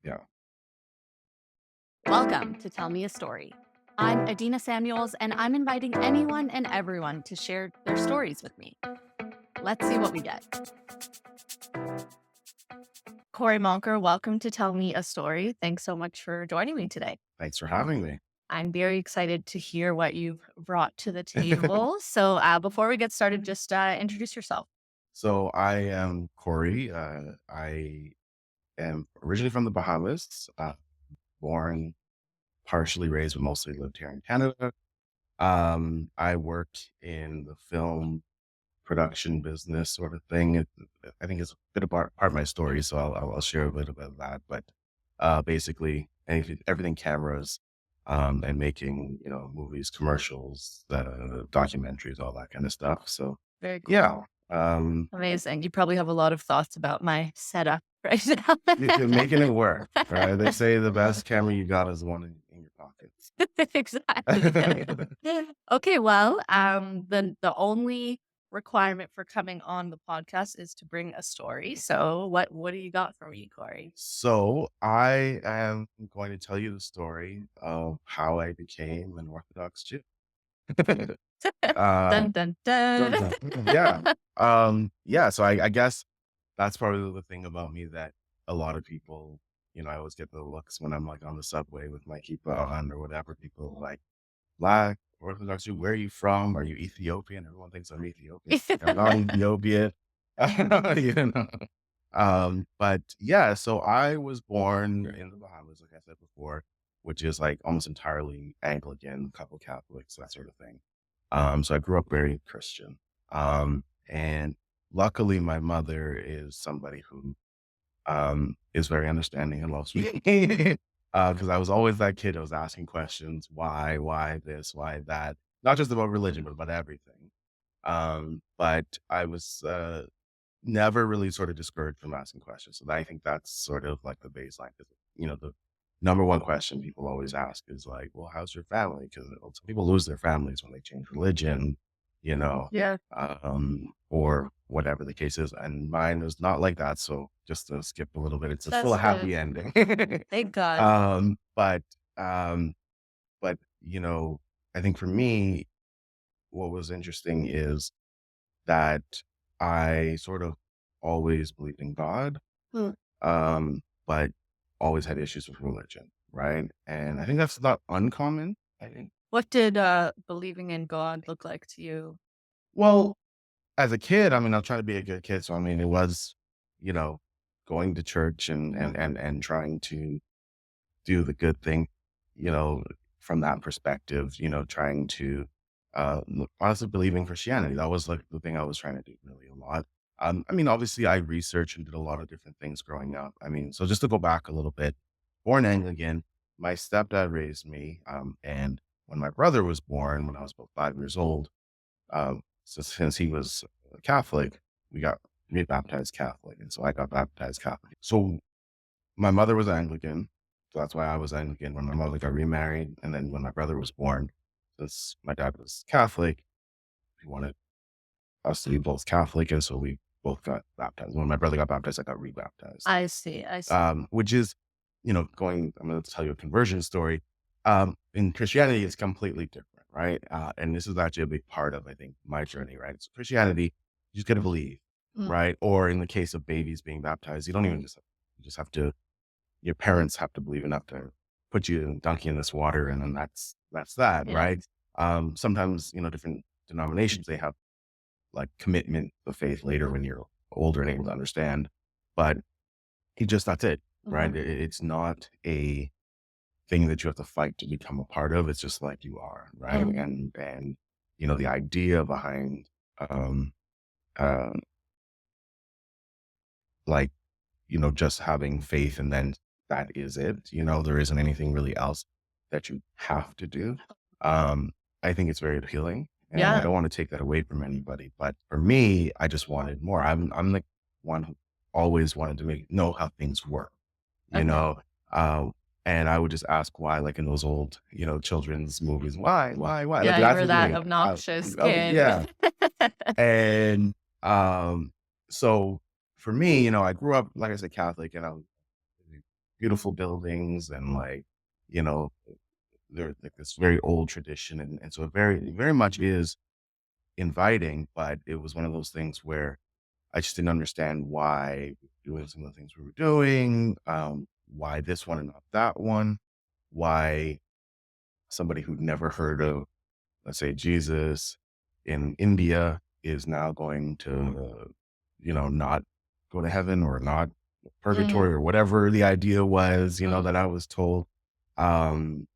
Yeah. Welcome to Tell Me a Story. I'm Adina Samuels, and I'm inviting anyone and everyone to share their stories with me. Let's see what we get. Kori Moncur, welcome to Tell Me a Story. Thanks so much for joining me today. Thanks for having me. I'm very excited to hear what you've brought to the table. So, before we get started, just introduce yourself. So I am Corey. I am originally from the Bahamas, born, partially raised, but mostly lived here in Canada. I worked in the film production business sort of thing. I think it's a bit of part of my story, so I'll share a little bit of that. But basically, everything cameras and making, movies, commercials, documentaries, all that kind of stuff. So Very yeah, cool. Amazing. You probably have a lot of thoughts about my setup right now. you're making it work, right? They say the best camera you got is the one in your pockets. Exactly. Okay, well, the only requirement for coming on the podcast is to bring a story. So what do you got for me, Corey? So I am going to tell you the story of how I became an Orthodox Jew. Dun um, dun dun, dun. dun, yeah. Yeah. So I guess that's probably the thing about me that a lot of people, I always get the looks when I'm like on the subway with my kippah on or whatever. People are like, Black, Orthodox Jew, where are you from? Are you Ethiopian? Everyone thinks I'm Ethiopian. Like, I'm not Ethiopian. you know. But yeah, so I was born in the Bahamas, like I said before, which is like almost entirely Anglican, couple Catholics, that sort of thing. So I grew up very Christian. And luckily my mother is somebody who is very understanding and loves me. Because I was always that kid that was asking questions, why this, why that, not just about religion, but about everything. But I was never really sort of discouraged from asking questions. So I think that's sort of like the baseline. 'Cause, the number one question people always ask is like, well, how's your family? Because some people lose their families when they change religion, you know, Yeah, or whatever the case is. And mine is not like that. So just to skip a little bit, it's still a that's good. happy ending. Thank God. um, but, um, but, I think for me, what was interesting is that I sort of always believed in God, Hmm. but always had issues with religion, right? And I think that's not uncommon. I think. What did believing in God look like to you? Well, as a kid, I mean, I was trying to be a good kid, so I mean, it was, you know, going to church and trying to do the good thing, you know, from that perspective, trying to honestly believe in Christianity. That was like the thing I was trying to do really a lot. I mean, obviously I researched and did a lot of different things growing up. I mean, so just to go back a little bit, born Anglican, my stepdad raised me. And when my brother was born, when I was about 5 years old, so since he was a Catholic, we got rebaptized Catholic. And so I got baptized Catholic. So my mother was Anglican, so that's why I was Anglican when my mother got remarried, and then when my brother was born, since my dad was Catholic, he wanted us to be both Catholic, and so we both got baptized. When my brother got baptized, I got rebaptized. I see. I see. Which is, I'm going to tell you a conversion story. In Christianity, it's completely different, right? And this is actually a big part of, I think, my journey, right? So Christianity, you just got to believe, Mm. right? Or in the case of babies being baptized, you don't even you just have to your parents have to believe enough to put you and dunk you in this water, and then that's that, Yeah. right? Sometimes, different denominations, they have like commitment of faith later when you're older and able to understand, but that's it, right? Mhm. It's not a thing that you have to fight to become a part of. It's just like you are, right? Mm. And the idea behind um uh like just having faith and then that is it. There isn't anything really else that you have to do. Um, I think it's very appealing and I Yeah. don't want to take that away from anybody. But for me, I just wanted more. I'm the one who always wanted to know how things work, you Okay. know. Uh, and I would just ask why, like in those old, children's movies, why? Like Yeah, you that's were the that thing. obnoxious Oh kid. yeah. And, so for me, I grew up, like I said, Catholic, and I was beautiful buildings and like, you know, they're like this very old tradition. And so it very much is inviting, but it was one of those things where I just didn't understand why we were doing some of the things we were doing, why this one and not that one, why somebody who'd never heard of, let's say, Jesus in India is now going to, not go to heaven or not Mm. purgatory or whatever the idea was, Mm. that I was told. And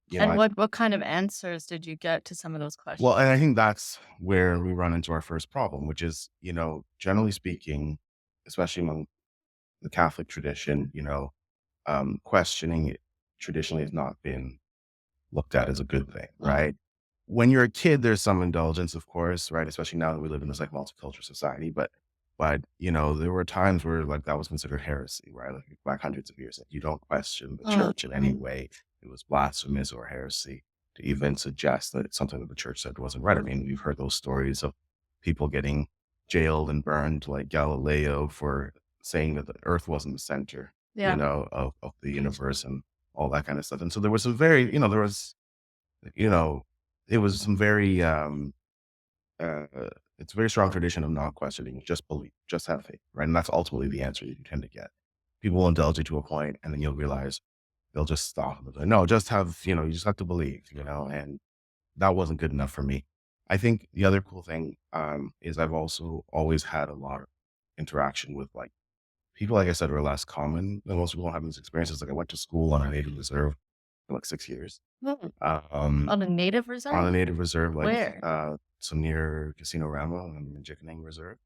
what kind of answers did you get to some of those Well, and questions? I think that's where we run into our first problem, which is, generally speaking, especially among the Catholic tradition, questioning it traditionally has not been looked at as a good thing, Mm. right? When you're a kid, there's some indulgence, of course, right? Especially now that we live in this like multicultural society. But there were times where like that was considered heresy, right? Like back hundreds of years, like, you don't question the Mm. church in any way. It was blasphemous or heresy to even suggest that it's something that the church said wasn't right. I mean, we've heard those stories of people getting jailed and burned, like Galileo, for saying that the Earth wasn't the center, Yeah. of the universe and all that kind of stuff. And so there was some very, you know, it was some very, uh, it's a very strong tradition of not questioning, just believe, just have faith, right? And that's ultimately the answer you tend to get. People will indulge you to a point, and then you'll realize they'll just stop. They'll be like, no, just have, you just have to believe, and that wasn't good enough for me. I think the other cool thing is I've also always had a lot of interaction with like people, like I said, are less common than most people have these experiences. Like I went to school on a native reserve for like 6 years. Mm. Um, On a native on a reserve? native reserve, like, Where? so near Casino Rama and the Jickaning Reserve.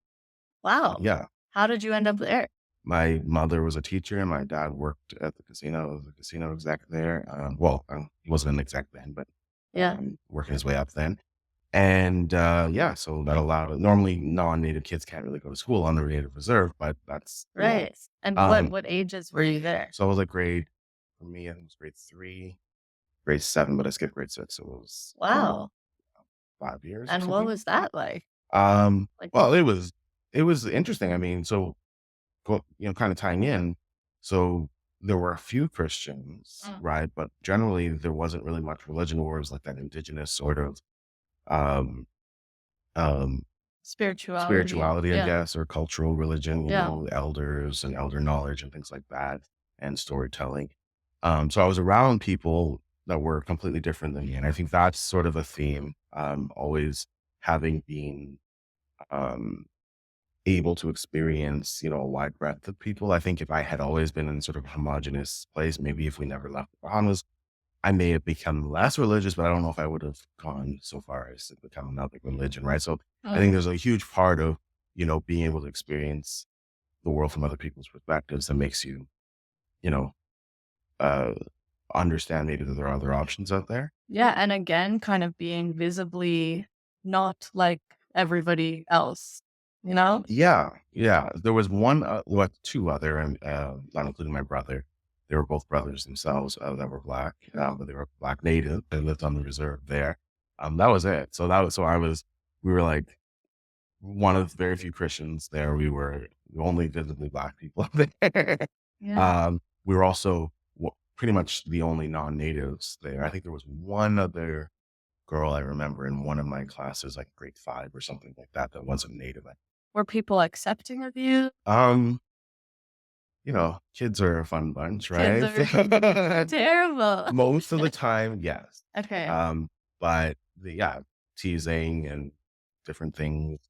Wow. Yeah. How did you end up there? My mother was a teacher and my dad worked at the casino, was a casino exec there. He wasn't an exec then, but, Yeah. working his way up then. And, yeah, so that allowed normally non-native kids can't really go to school on the native reserve, but that's, Right. And what ages were you there? so I was like for me, I think it was grade 3, grade 7, but I skipped grade 6, so it was Wow. 5 years or And what something. was that like? Like, Well, it was interesting. I mean, so kind of tying in. So there were a few Christians, mm, right? But generally, there wasn't really much religion, or it was like that indigenous sort of um, um, spirituality. spirituality, I Yeah. guess, or cultural religion. Yeah. Elders and elder knowledge and things like that, and storytelling. So I was around people that were completely different than me, and I think that's sort of a theme. Always having been um, able to experience, a wide breadth of people. I think if I had always been in sort of a homogenous place, maybe if we never left the Bahamas, I may have become less religious, but I don't know if I would have gone so far as to become another religion, right? So I think Mm. there's a huge part of, being able to experience the world from other people's perspectives that makes you, you know, uh, understand maybe that there are other options out there. Yeah, and again, kind of being visibly not like everybody else, you know? Yeah, yeah. There was one, well, two other, and not including my brother. They were both brothers themselves that were black, but they were black native. They lived on the reserve there. That was it. We were like one of very few Christians there. We were the only visibly black people there. Yeah. We were also pretty much the only non-natives there. I think there was one other girl I remember in one of my classes, like grade 5 or something like that, that wasn't native. Were people accepting of you? Um, kids are a fun bunch, Kids right? are terrible. Most of the time, yes. Okay. Um, but yeah, teasing and different things.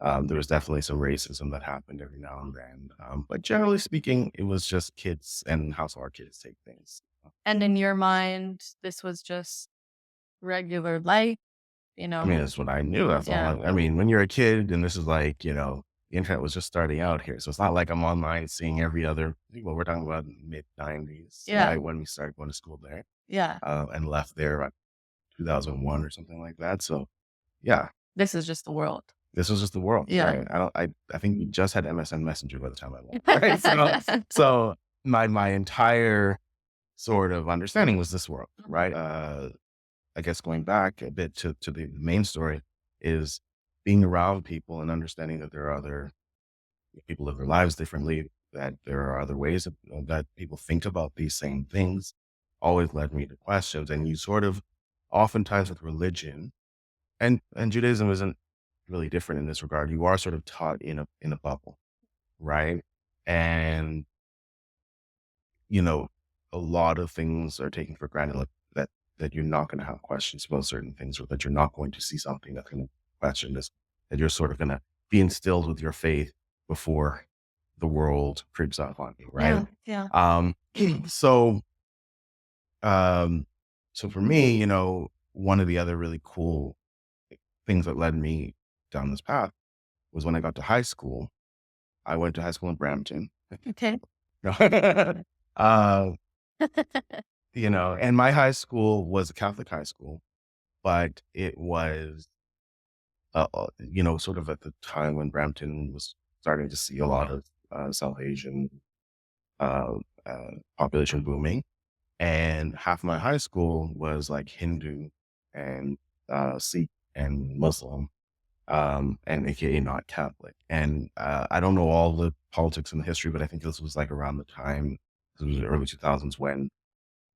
There was definitely some racism that happened every now and then. But generally speaking, it was just kids and how our kids take things. And in your mind, this was just regular life, you I mean, know? that's what I knew. That's all. Yeah. I mean, when you're a kid, and this is like, the internet was just starting out here, so it's not like I'm online seeing every other. Well, we're talking about mid-90s, Yeah. right? When we started going to school there, Yeah. and left there at 2001 or something like that. So, yeah, This is just the world. this was just the world, Yeah. right? I think we just had MSN Messenger by the time I left, right? So my entire sort of understanding was this world, right? I guess going back a bit to the main story is being around people and understanding that there are other people live their lives differently, that there are other ways that people think about these same things always led me to questions. And you sort of, oftentimes with religion, and Judaism isn't really different in this regard. You are sort of taught in a bubble, right? And you know, a lot of things are taken for granted, like that you're not going to have questions about certain things, or that you're not going to see something that's going to question this, that you're sort of going to be instilled with your faith before the world creeps up on you, right? Yeah. Yeah. Um, so, um, so for me, one of the other really cool things that led me down this path was when I got to high school. I went to high school in Brampton. Okay. uh, and my high school was a Catholic high school, but it was, sort of at the time when Brampton was starting to see a lot of South Asian uh, population booming. And half my high school was like Hindu and Sikh and Muslim, and AKA not Catholic. And I don't know all the politics and the history, but I think this was like around the time, it was the early 2000s when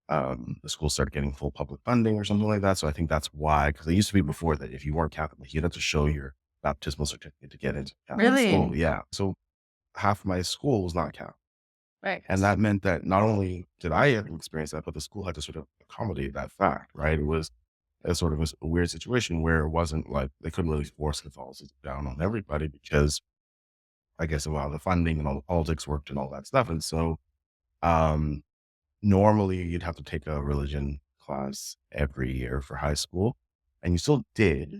the school started getting full public funding or something like that. So I think that's why, because it used to be before that if you weren't Catholic, you'd have to show your baptismal certificate to get into Catholic school. Really? Yeah. So half my school was not Catholic. Right. And that meant that not only did I have to experience that, but the school had to sort of accommodate that fact, right? It was a sort of a weird situation where it wasn't like they couldn't really force Catholicism down on everybody because I guess of how the funding and all the politics worked and all that stuff. And so um, normally you'd have to take a religion class every year for high school, and you still did,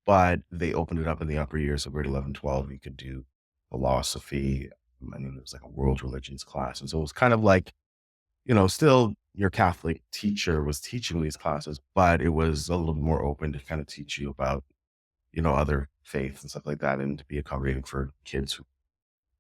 but they opened it up in the upper years. So grade 11, 12, you could do philosophy. And then there was like a world religions class. And so it was kind of like, still your Catholic teacher was teaching these classes, but it was a little more open to kind of teach you about, other faiths and stuff like that, and to be accommodating for kids who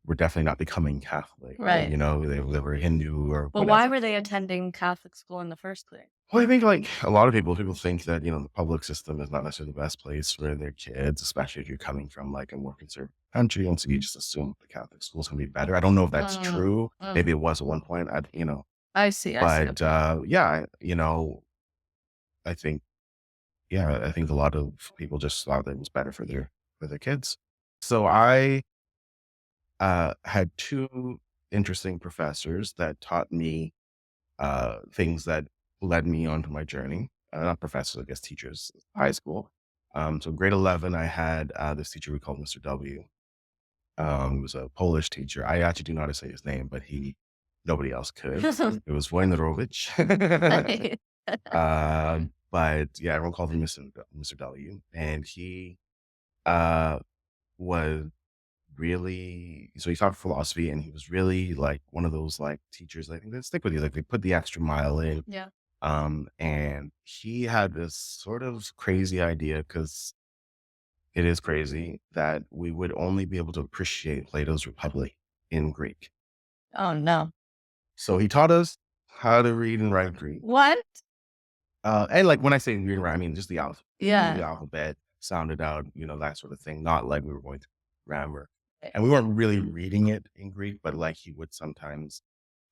were definitely not becoming Catholic, or, Right. they were Hindu or But why whatever. were they attending Catholic school in the first place? Well, I think like a lot of people think that, the public system is not necessarily the best place for their kids, especially if you're coming from like a more conservative country. And so you just assume the Catholic school's gonna be better. I don't know if that's Mm, true. mm. Maybe it was at one point. I see. I see. But Okay. yeah, I think, yeah, I think a lot of people just thought that it was better for their kids. So I had two interesting professors that taught me things that led me onto my journey. Not professors, I guess teachers, high school. So grade 11, I had this teacher we called Mr. W. He was a Polish teacher. I actually do not know how to say his name, but nobody else could. It was Wojnarowicz. But yeah, everyone called him Mr. W. And he uh, was really, so he taught philosophy, and he was really like one of those like teachers, I think that stick with you. Like they put the extra mile in. Yeah. And he had this sort of crazy idea, because it is crazy, that we would only be able to appreciate Plato's Republic in Greek. Oh no. So he taught us how to read and write Greek. What? And like when I say read and write, I mean just the alphabet, the Yeah. alphabet sounded out, that sort of thing. Not like we were going through grammar. Right. And we weren't really reading it in Greek, but like he would sometimes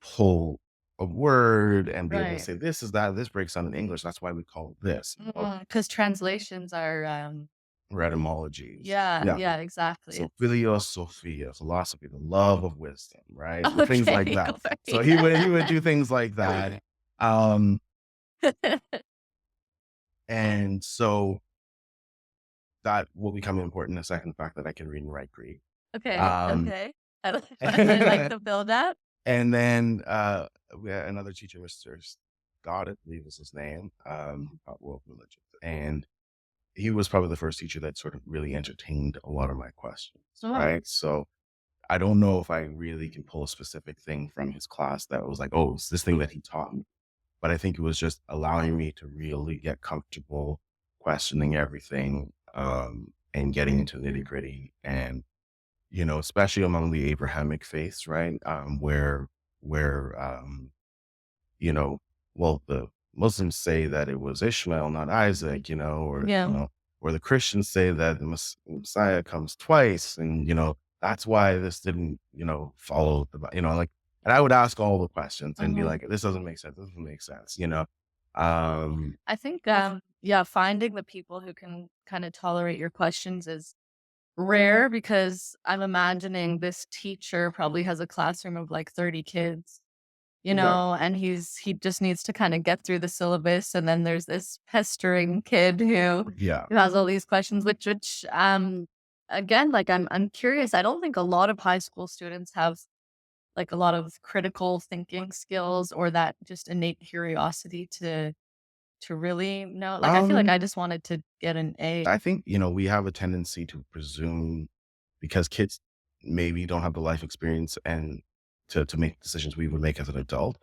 pull a word and be able to Right. say, this is that, this breaks down in English. That's why we call it this. Because translations are. Or etymologies. Yeah. Yeah. Yeah. Exactly. So philosophia, philosophy, the love of wisdom, right? So things like Okay. that. Okay. So he would do things like that. And so that will become important in a second, the fact that I can read and write Greek. Okay. Um, Okay. I like the build up. and then we had another teacher, Mr. Scott, I believe is his name, about world religions. And he was probably the first teacher that sort of really entertained a lot of my questions, Oh. right? So I don't know if I really can pull a specific thing from his class that was like, oh, it's this thing that he taught me. But I think it was just allowing me to really get comfortable questioning everything, and getting into the nitty gritty. And, especially among the Abrahamic faiths, right? Where, you know, well, the Muslims say that it was Ishmael, not Isaac, or, Yeah. or the Christians say that the Messiah comes twice. And, that's why this didn't, follow like, and I would ask all the questions and be Mhm. like, this doesn't make sense. This doesn't make sense. Um, I think, yeah, finding the people who can kind of tolerate your questions is rare because I'm imagining this teacher probably has a classroom of like 30 kids, yeah. and he just needs to kind of get through the syllabus, and then there's this pestering kid Yeah. who has all these questions, which again, like I'm curious. I don't think a lot of high school students have like a lot of critical thinking skills or that just innate curiosity to really know. Like I feel like Um, I just wanted to get an A. I think, we have a tendency to presume because kids maybe don't have the life experience and to make decisions we would make as an adult.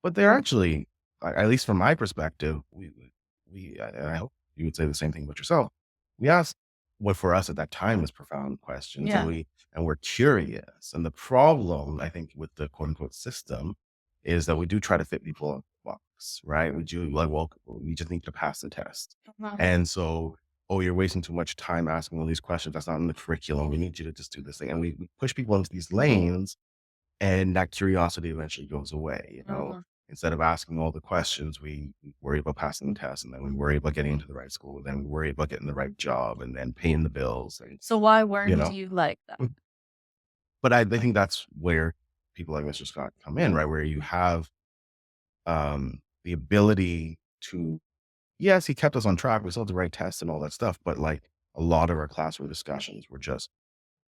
But they're actually, at least from my perspective, and I hope you would say the same thing about yourself. We ask what for us at that time was profound questions, and Yeah. we're curious. And the problem, I think, with the quote unquote system is that we do try to fit people in a box, right? We do like, well, we just need to pass the test. Mhm. And so, oh, you're wasting too much time asking all these questions. That's not in the curriculum. We need you to just do this thing. And we push people into these lanes, and that curiosity eventually goes away. Mhm. Instead of asking all the questions, we worry about passing the test, and then we worry about getting into the right school, and then we worry about getting the right job, and then paying the bills, and So why you weren't know. you like that? But I think that's where people like Mr. Scott come in, right? Where you have the ability to, yes, he kept us on track. We still had the right tests and all that stuff, but like a lot of our classroom discussions were just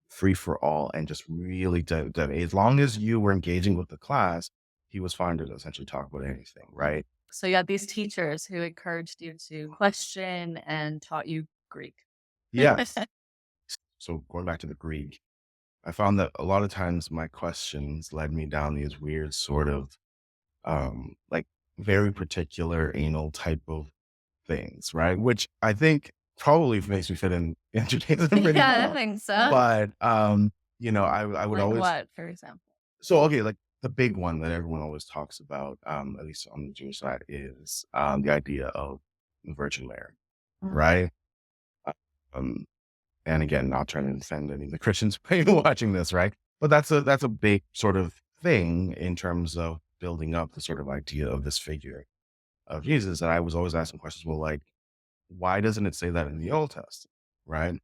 free for all and just really as long as you were engaging with the class, he was fine to essentially talk about anything, right? So you had these teachers who encouraged you to question and taught you Greek. Yes. So going back to the Greek, I found that a lot of times my questions led me down these weird sort of like very particular anal type of things, right? Which I think probably makes me fit in Judaism pretty Yeah, I well. think so. But I would Like always, what, for example? so okay, like the big one that everyone always talks about, at least on the Jewish side, is the idea of the Virgin Mary, Mhm. right? Uh, Um, and again, not trying to offend any of the Christians watching this, right? But that's a big sort of thing in terms of building up the sort of idea of this figure of Jesus. And I was always asking questions, well, like, why doesn't it say that in the Old Testament, right?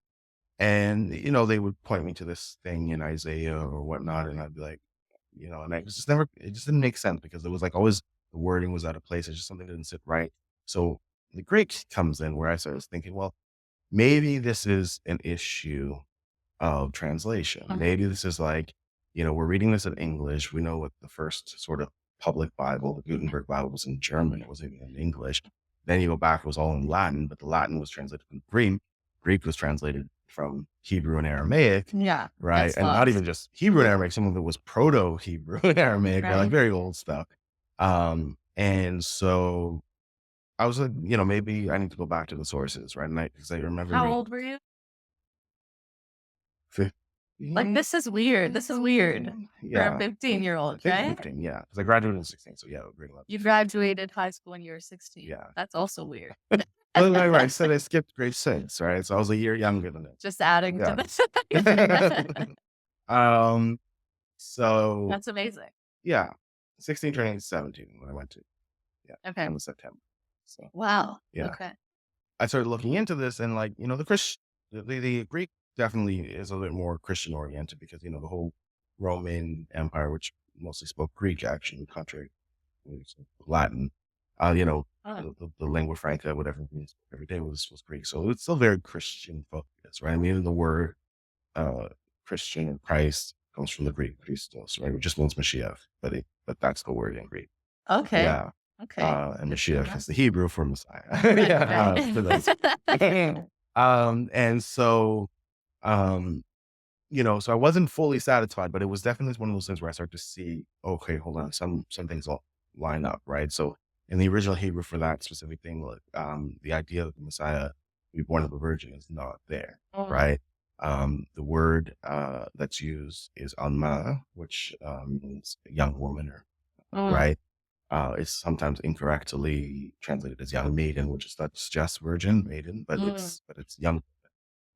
And they would point me to this thing in Isaiah or whatnot, and I'd be like, and I was just never, it just didn't make sense because it was like always the wording was out of place. It's just something that didn't sit right. So the Greek comes in where I started thinking, well, maybe this is an issue of translation. Mhm. Maybe this is like, we're reading this in English. We know what the first sort of public Bible, the Gutenberg Bible, was in German. It wasn't even in English. Then you go back, it was all in Latin, but the Latin was translated from Greek. Greek was translated from Hebrew and Aramaic, Yeah, right? gets And not even lost. just Hebrew and Aramaic, some of it was Proto Hebrew and Aramaic, right? Like Right. very old stuff. And so I was like, maybe I need to go back to the sources, right? And because I remember How reading old were you? Like, 15. this is weird. This is weird for a Yeah, I 15-year-old, think right? 15, yeah, because I graduated in 16, so yeah, grade 11. You graduated high school when you were 16. Yeah. That's also weird. Well, right, I said I skipped grade 6, right? So I was a year younger than it. Just adding to Yeah. this. Um, so That's amazing. yeah, 16 turning 17 when I went to, yeah, Okay. end of September. So Wow. yeah, Okay. I started looking into this and like, the Greek definitely is a little more Christian oriented because, the whole Roman Empire, which mostly spoke Greek, actually, contrary to Latin, Oh, the lingua franca, whatever it means every day was Greek. So it's still very Christian focused, right? I mean, even the word uh, Christian or Christ comes from the Greek Christos, right? It just means Mashiach, but that's the word in Greek. okay. Yeah. Okay. And Good to Mashiach know. is the Hebrew for Messiah. Right, Yeah. For those. right. And so, um, so I wasn't fully satisfied, but it was definitely one of those things where I started to see, okay, hold on, some things all line up, right? So in the original Hebrew for that specific thing, like, the idea of the Messiah be born of a virgin is not there, Mm, right? The word that's used is alma, which means young woman, or mm, right. It's sometimes incorrectly translated as young maiden, which is not just virgin maiden, but mm, it's young,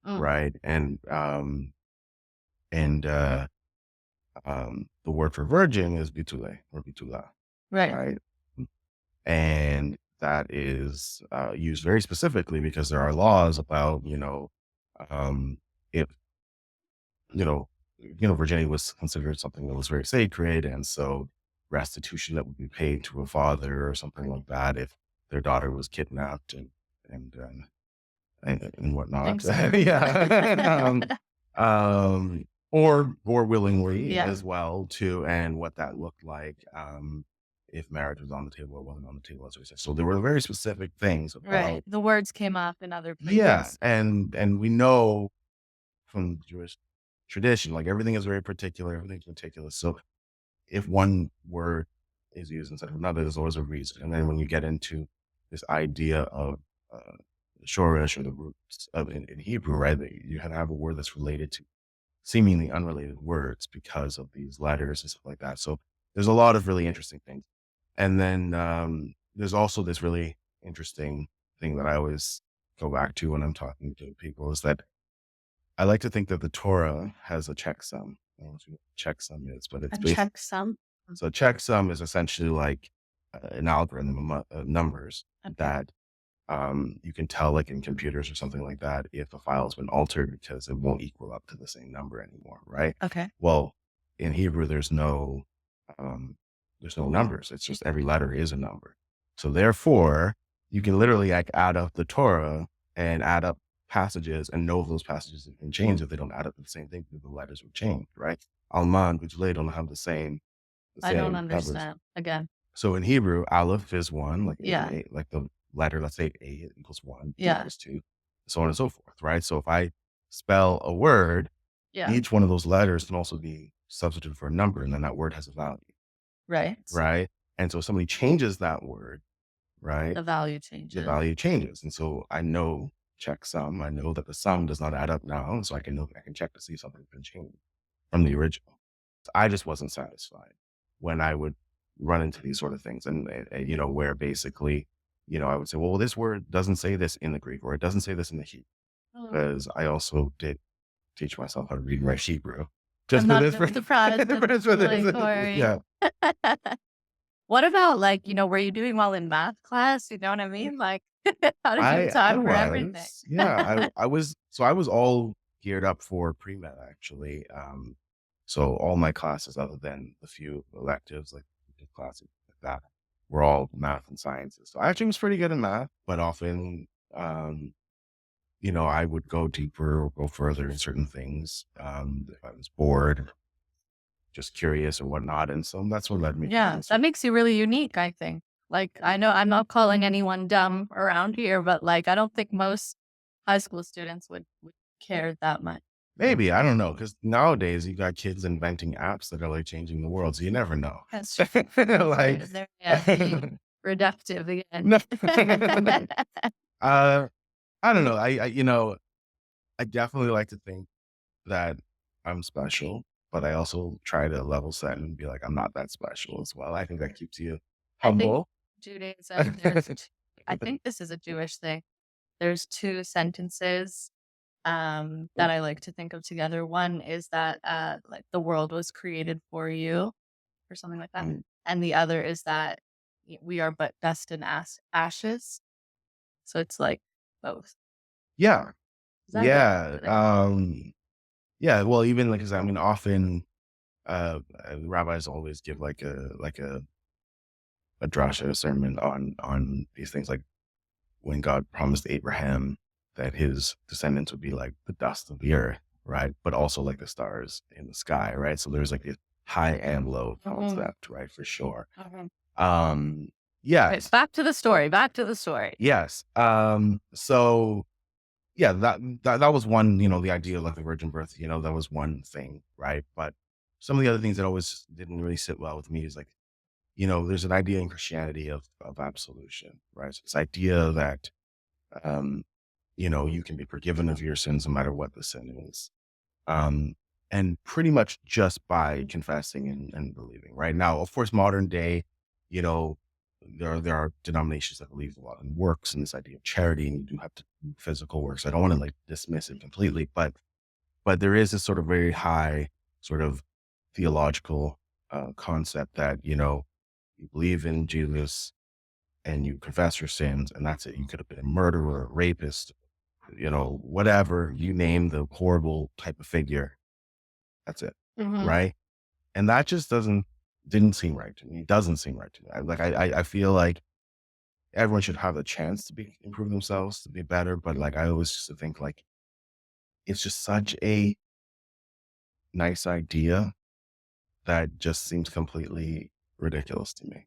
mm. right? And And the word for virgin is bitule or bitula, Right. right? And that is used very specifically because there are laws about, um, if, virginity was considered something that was very sacred. And so restitution that would be paid to a father or something like that if their daughter was kidnapped and, and whatnot. Yeah. Or willingly Yeah. as well too, and what that looked like, if marriage was on the table or wasn't on the table, as we said. So there were very specific things Right. about, The words came up in other yeah, places. and we know from Jewish tradition, like everything is very particular, everything's meticulous. So if one word is used instead of another, there's always a reason. And then when you get into this idea of uh, Shoresh or the roots of in Hebrew, right? That you have a word that's related to seemingly unrelated words because of these letters and stuff like that. So there's a lot of really interesting things. And then there's also this really interesting thing that I always go back to when I'm talking to people is that I like to think that the Torah has a checksum. I don't know what checksum is, but A it's basically checksum. so checksum is essentially like an algorithm of numbers Okay. that you can tell, like in computers or something like that, if a file has been altered because it won't equal up to the same number anymore, right? Okay. Well, in Hebrew, um, there's no numbers. It's just every letter is a number. So therefore, you can literally like add up the Torah and add up passages and know if those passages have been changed if they don't add up to the same thing because the letters were changed, right? Alman, which they don't have the I don't same numbers. understand. Again. So in Hebrew, aleph is one, Yeah. like the letter, let's say A equals one, B Yeah. equals two, so on and so forth, right? So if I spell a word, Yeah. each one of those letters can also be substituted for a number, and then that word has a value, Right. right? And so if somebody changes that word, right, The value the changes. value changes. And so I know checksum, I know that the sum does not add up now, so I can check to see if something's been changed from the original. I just wasn't satisfied when I would run into these sort of things where basically, I would say, well, this word doesn't say this in the Greek or it doesn't say this in the Hebrew Oh, because I also did teach myself how to read and write Hebrew. I'm Just for not this, really surprised at this just for point, this. Corey. Yeah. What about like, were you doing well in math class? You know what I mean? Like, how did you have I time for everything? was, yeah, I was all geared up for pre-med actually. So all my classes other than the few electives like classes like that were all math and sciences. So I actually was pretty good in math, but often, I would go deeper or go further in certain things. If I was bored, just curious or whatnot. And so that's what led me to Yeah, this. that makes you really unique, I think. Like, I know I'm not calling anyone dumb around here, but like, I don't think most high school students would care that much. Maybe, I don't know, because nowadays you got kids inventing apps that are like changing the world, so you never know. That's true. That's Like, true. There, yeah, being reductive again. no. uh, I don't know. I definitely like to think that I'm special, but I also try to level set and be like, I'm not that special as well. I think that keeps you I think humble. Judaism, I think this is a Jewish thing. There's two sentences that I like to think of together. One is that like the world was created for you or something like that. Mm, And the other is that we are but dust and ashes. So it's like both. yeah, Is that good? yeah, yeah. Well, even like, 'cause I mean, often rabbis always give a drasha, a sermon on these things, like when God promised Abraham that his descendants would be like the dust of the earth, right? But also like the stars in the sky, right? So there's like this high and low Mhm, concept, right? For sure. mhm. Um, Right, yes, back to the story. Back to the story. yes. So yeah, that was one, the idea of like the virgin birth, that was one thing, right? But some of the other things that always didn't really sit well with me is like, there's an idea in Christianity of absolution, right? So this idea that um, you can be forgiven of your sins no matter what the sin is. Um, and pretty much just by confessing and believing. Right now, of course, modern day, you know, there are denominations that believe a lot in works and this idea of charity, and you do have to do physical works. I don't want to like dismiss it completely, but but there is this sort of very high sort of theological concept that, you believe in Jesus and you confess your sins, and that's it. You could have been a murderer, a rapist, whatever you name the horrible type of figure. That's it. Mhm. Right. And that just didn't seem right to me. It doesn't seem right to me. I feel like everyone should have a chance to improve themselves, to be better. But like, I always just think like, it's just such a nice idea that just seems completely ridiculous to me.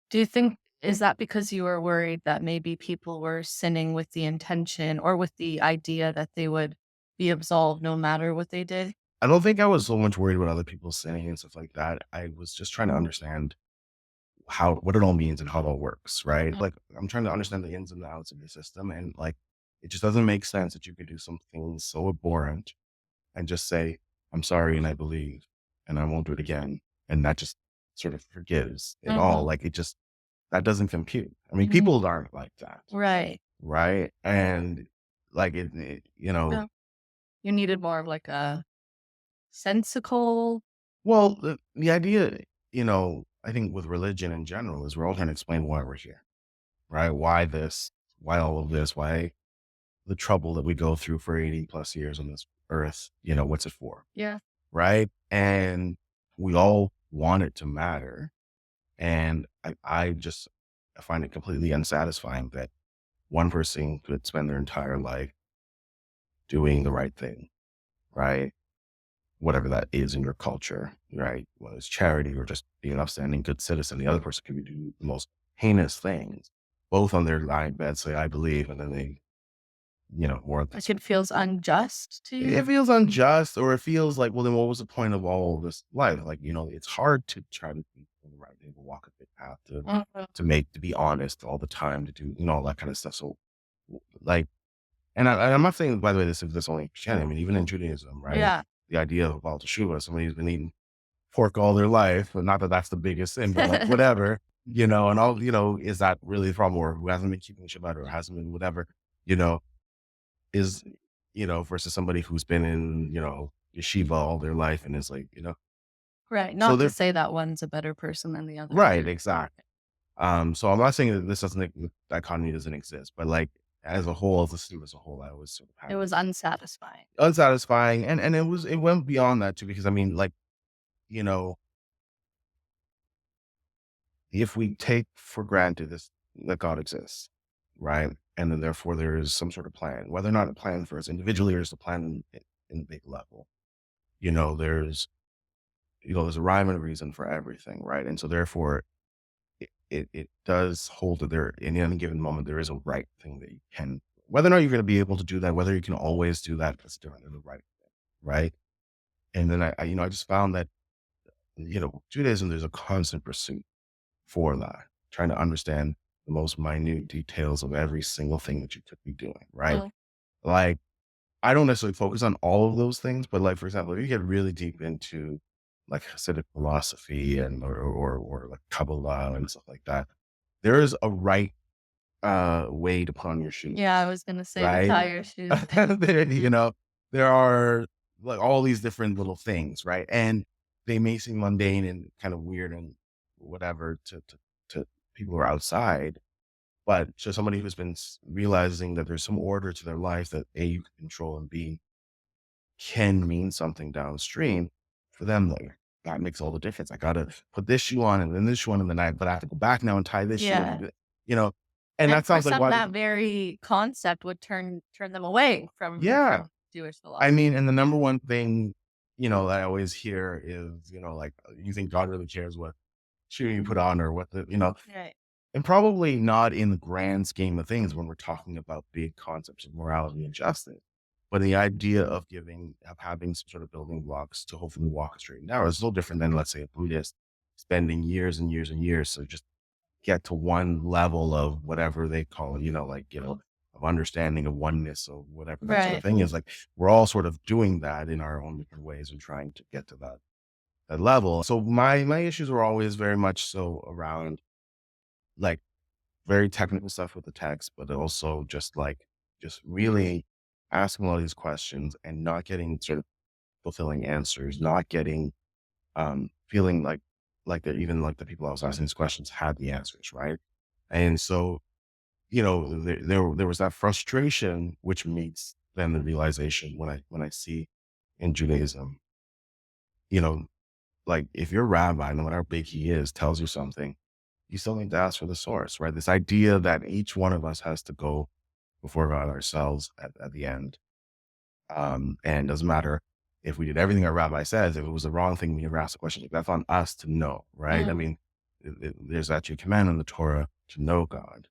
Do you think is that because you were worried that maybe people were sinning with the intention or with the idea that they would be absolved no matter what they did? I don't think I was so much worried about other people sinning and stuff like that. I was just trying to understand what it all means and how it all works, right? Mm. Like, I'm trying to understand the ins and outs of the system, and like, it just doesn't make sense that you could do something so abhorrent and just say, "I'm sorry and I believe, and I won't do it again," and that just sort of forgives it all. Mhm. Like, it just that doesn't compute. I mean, Mhm. people aren't like that, Right. right? And like Yeah. You needed more of like a sensical. well, the idea, I think with religion in general is we're all trying to explain why we're here, right? Why this? Why all of this? Why the trouble that we go through for 80 plus years on this earth? What's it for? Yeah. Right? And we all want it to matter. And I find it completely unsatisfying that one person could spend their entire life doing the right thing, right? Whatever that is in your culture, right? Whether it's charity or just being an upstanding good citizen, the other person could be doing the most heinous things, both on their lying bed, say, I believe, and then they, more Like it feels unjust to it you? feels unjust, or it feels like, well, then what was the point of all of this life? Like, it's hard to try to be on the right way, to walk a good path, Mhm. to be honest all the time, to do, all that kind of stuff. So, like, I'm not saying, by the way, this only in Christianity. I mean, even in Judaism, right? Yeah. The idea of Baal Teshuva, somebody who's been eating pork all their life, but not that that's the biggest sin, but like whatever, and all, is that really the problem, or who hasn't been keeping Shabbat or hasn't been whatever, you know, is, versus somebody who's been in, yeshiva all their life and is like, Right. so Not to they're say that one's a better person than the other. right, exactly. So I'm not saying that this doesn't, dichotomy doesn't exist, but like as a whole, as a student as a whole, I was sort of It had was this unsatisfying. unsatisfying, and it went beyond that too, because I mean, like, you know, if we take for granted this that God exists, right? And then therefore there is some sort of plan, whether or not a plan for us individually or just a plan in the big level. You know, there's there's a rhyme and a reason for everything, right? And so therefore it does hold that there in any given moment there is a right thing that you can, whether or not you're going to be able to do that, whether you can always do that, that's different than the right thing, right? And then I just found that, Judaism, there's a constant pursuit for that, trying to understand the most minute details of every single thing that you could be doing, right? Mm. Like, I don't necessarily focus on all of those things, but like, for example, if you get really deep into like Hasidic philosophy and or like Kabbalah and stuff like that, there is a right way to put on your Yeah, I shoes, was gonna say to right? tie your shoes. There are like all these different little things, right? And they may seem mundane and kind of weird and whatever to people who are outside, but to somebody who's been realizing that there's some order to their life that A, you can control, and B, can mean something downstream, for them, like, that makes all the difference. I gotta put this shoe on and then this shoe on, and then but I have to go back now and tie this shoe Yeah. and you know, and And that for sounds like some, why that very concept would turn them away yeah. from Jewish I philosophy. mean, and the number one thing, that I always hear is, like, you think God really cares what shoe you put on or what Right. and probably not in the grand scheme of things when we're talking about big concepts of morality and justice. But the idea of having some sort of building blocks to hopefully walk a straight and narrow is a little different than, let's say, a Buddhist spending years and years and years to just get to one level of whatever they call it, like, of understanding of oneness or whatever that sort of Right. thing is. Like, we're all sort of doing that in our own different ways and trying to get to that level. So my issues were always very much so around like very technical stuff with the text, but also just really asking all these questions and not getting sort of fulfilling answers, not getting feeling like that even like the people I was asking these questions had the answers, right? And so, there was that frustration, which meets then the realization when I see in Judaism, you know, like if your rabbi, no matter how big he is, tells you something, you still need to ask for the source, right? This idea that each one of us has to go before God ourselves at the end. And it doesn't matter if we did everything our rabbi says, if it was the wrong thing, we never asked the question, like, that's on us to know, right? I Mm. mean, there's actually a command in the Torah to know God,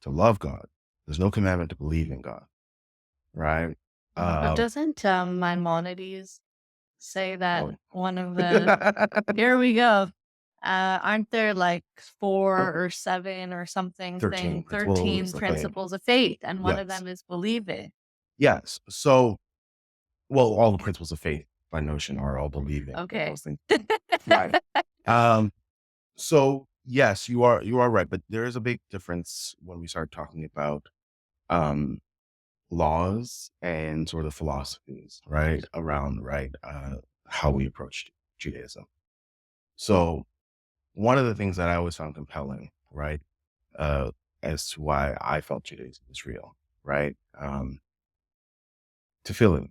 to love God. There's no commandment to believe in God, right? But Um, doesn't Maimonides say that oh, one of the here we go. Aren't there like 4 or 7 or something 13 thing, principles 13 of faith. principles of faith, and one of Yes. them is believe it. Yes. So, well, all the principles of faith by notion are all believing that Okay. those things. Right. Um, so yes, you are right, but there is a big difference when we start talking about um laws and sort of philosophies, right? Around how we approach Judaism. So one of the things that I always found compelling, right, uh, as to why I felt Judaism was real, right? Tefillin,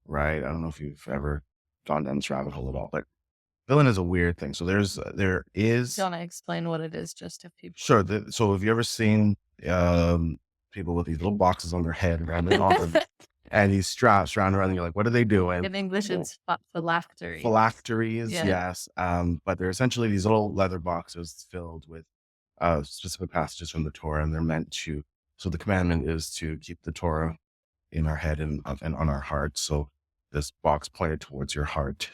right? I don't know if you've ever gone down this rabbit hole at all, but tefillin is a weird thing. So there Do you is wanna explain what it is just to people? sure. So have you ever seen people with these little boxes on their head around their arm and these straps round around? And you're like, what are they doing? In English, Well, it's phylacteries. phylacteries, Yeah. yes. But they're essentially these little leather boxes filled with specific passages from the Torah, and they're meant to. So the commandment is to keep the Torah in our head and on our heart. So this box pointed towards your heart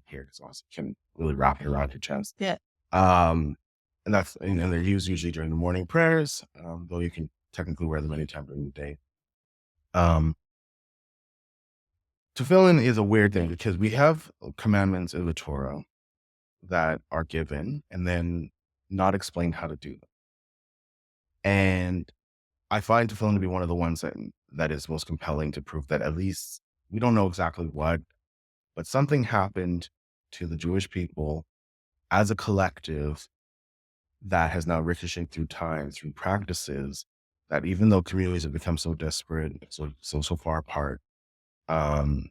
here, so you can really wrap it around your chest. Yeah. Um, and they're used usually during the morning prayers, though you can technically wear them anytime during the day. Um, Tefillin is a weird thing because we have commandments in the Torah that are given and then not explained how to do them. And I find tefillin to be one of the ones that is most compelling to prove that at least we don't know exactly what, but something happened to the Jewish people as a collective that has now ricocheted through time, through practices that even though communities have become so desperate, so far apart, um,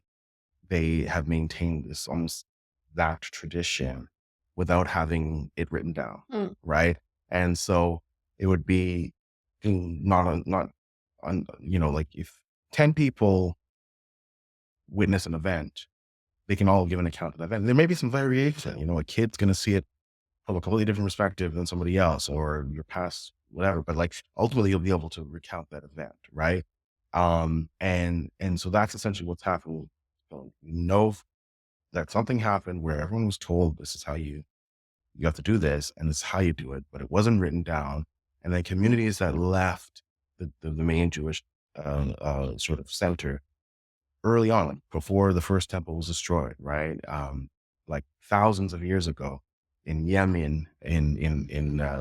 they have maintained this almost that tradition without having it written down, Mm. right? And so it would be not on, like if 10 people witness an event, they can all give an account of the event. There may be some variation, a kid's going to see it from a completely different perspective than somebody else or your past, whatever. But like ultimately you'll be able to recount that event, right? And so that's essentially what's happened. So we know that something happened where everyone was told this is how you have to do this and this is how you do it, but it wasn't written down. And then communities that left the main Jewish sort of center early on, like before the first temple was destroyed, right? Like thousands of years ago in Yemen, in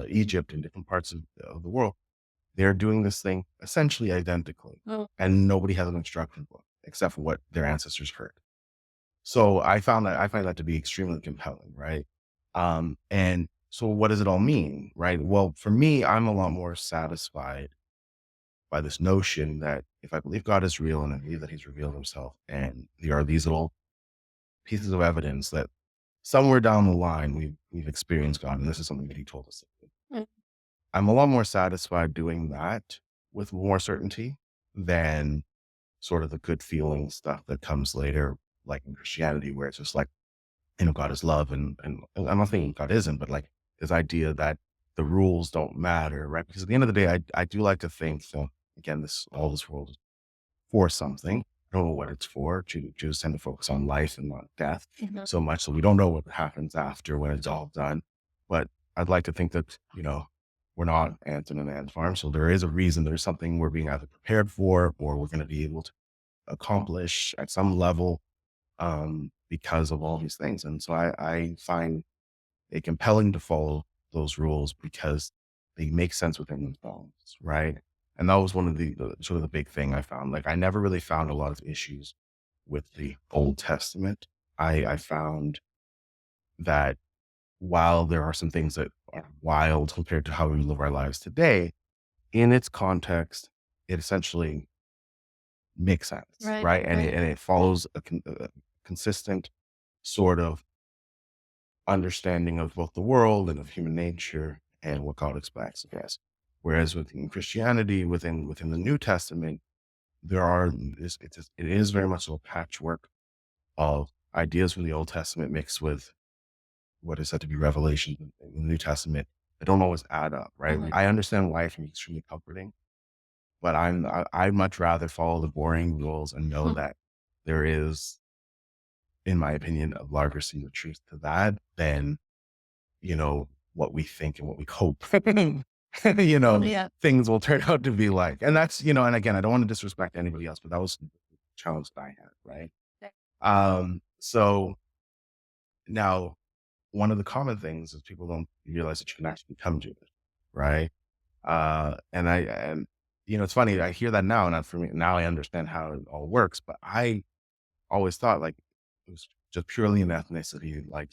Egypt, in different parts of the world, they're doing this thing essentially identically, Oh. and nobody has an instruction book except for what their ancestors heard. So I find that to be extremely compelling, right? And so what does it all mean, right? Well, for me, I'm a lot more satisfied by this notion that if I believe God is real and I believe that He's revealed Himself, and there are these little pieces of evidence that somewhere down the line we've experienced God, and this is something that He told us. Mm. I'm a lot more satisfied doing that with more certainty than sort of the good feeling stuff that comes later, like in Christianity, where it's just like, God is love, and I'm not thinking God isn't, but like this idea that the rules don't matter, right? Because at the end of the day, I do like to think, so again, all this world is for something. I don't know what it's for. Jews tend to focus on life and not death Mhm. so much. So we don't know what happens after when it's all done. But I'd like to think that, we're not ants in an ant farm. So there is a reason, there's something we're being either prepared for or we're going to be able to accomplish at some level because of all these things. And so I find it compelling to follow those rules because they make sense within themselves, right? And that was one of the sort of the big thing I found. Like I never really found a lot of issues with the Old Testament. I found that while there are some things that are wild compared to how we live our lives today, in its context, it essentially makes sense, Right, right? And right. it follows a consistent sort of understanding of both the world and of human nature and what God expects of us. Whereas within Christianity, within the New Testament, there are it is very much a patchwork of ideas from the Old Testament mixed with what is said to be revelation in the New Testament that don't always add up, right? Mhm. I understand why it can be extremely comforting, but I'd much rather follow the boring rules and know that there is, in my opinion, a larger seed of truth to that than, what we think and what we hope, you know, Yeah. things will turn out to be like. And that's, and again, I don't want to disrespect anybody else, but that was the challenge that I had, right? So now one of the common things is people don't realize that you can actually become Jewish, right? And it's funny, I hear that now, and for me, now I understand how it all works, but I always thought like it was just purely an ethnicity, like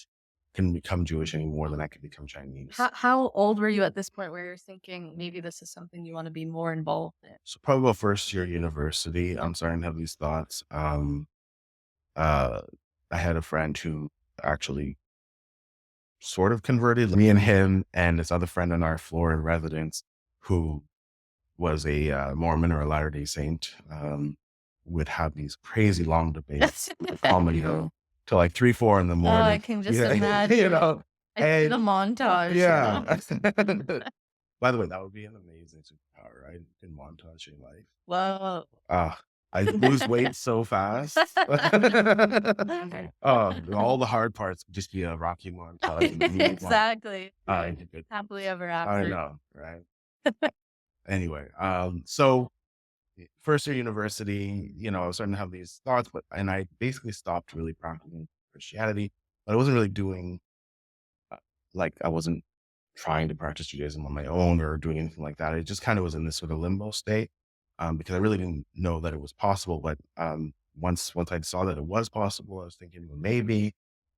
can become Jewish any more than I could become Chinese. How old were you at this point where you're thinking maybe this is something you wanna be more involved in? So probably about first year university, I'm starting to have these thoughts. Uh, I had a friend who actually sort of converted me and him and this other friend in our floor in residence who was a Mormon or a Latter-day Saint, would have these crazy long debates, comedy, till like 3, 4 in the Oh, I morning. can just Yeah, imagine. I see the and montage. yeah. By the way, that would be an amazing superpower, right? In montage your life. Whoa. Ah, I lose weight so fast. All the hard parts would just be a Rocky montage and the movie one. Exactly. Good. Happily ever I after. know, right? Anyway, so first year university, I was starting to have these thoughts, and I basically stopped really practicing Christianity, but I wasn't really doing, uh, like, I wasn't trying to practice Judaism on my own or doing anything like that. It just kind of was in this sort of limbo state, because I really didn't know that it was possible. But once I saw that it was possible, I was thinking, well, maybe,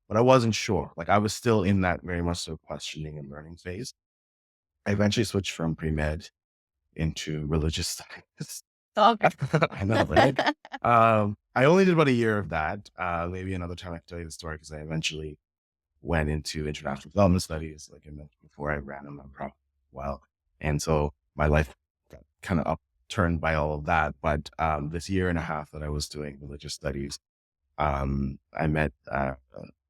but I wasn't sure. Like I was still in that very much so questioning and learning phase. I eventually switched from pre med into religious studies. Okay. I know, right? I only did about a year of that. Maybe another time I can tell you the story because I eventually went into international development studies, like I mentioned before. I ran a nonprofit well, and so my life got kind of upturned by all of that. But this year and a half that I was doing religious studies, I met. I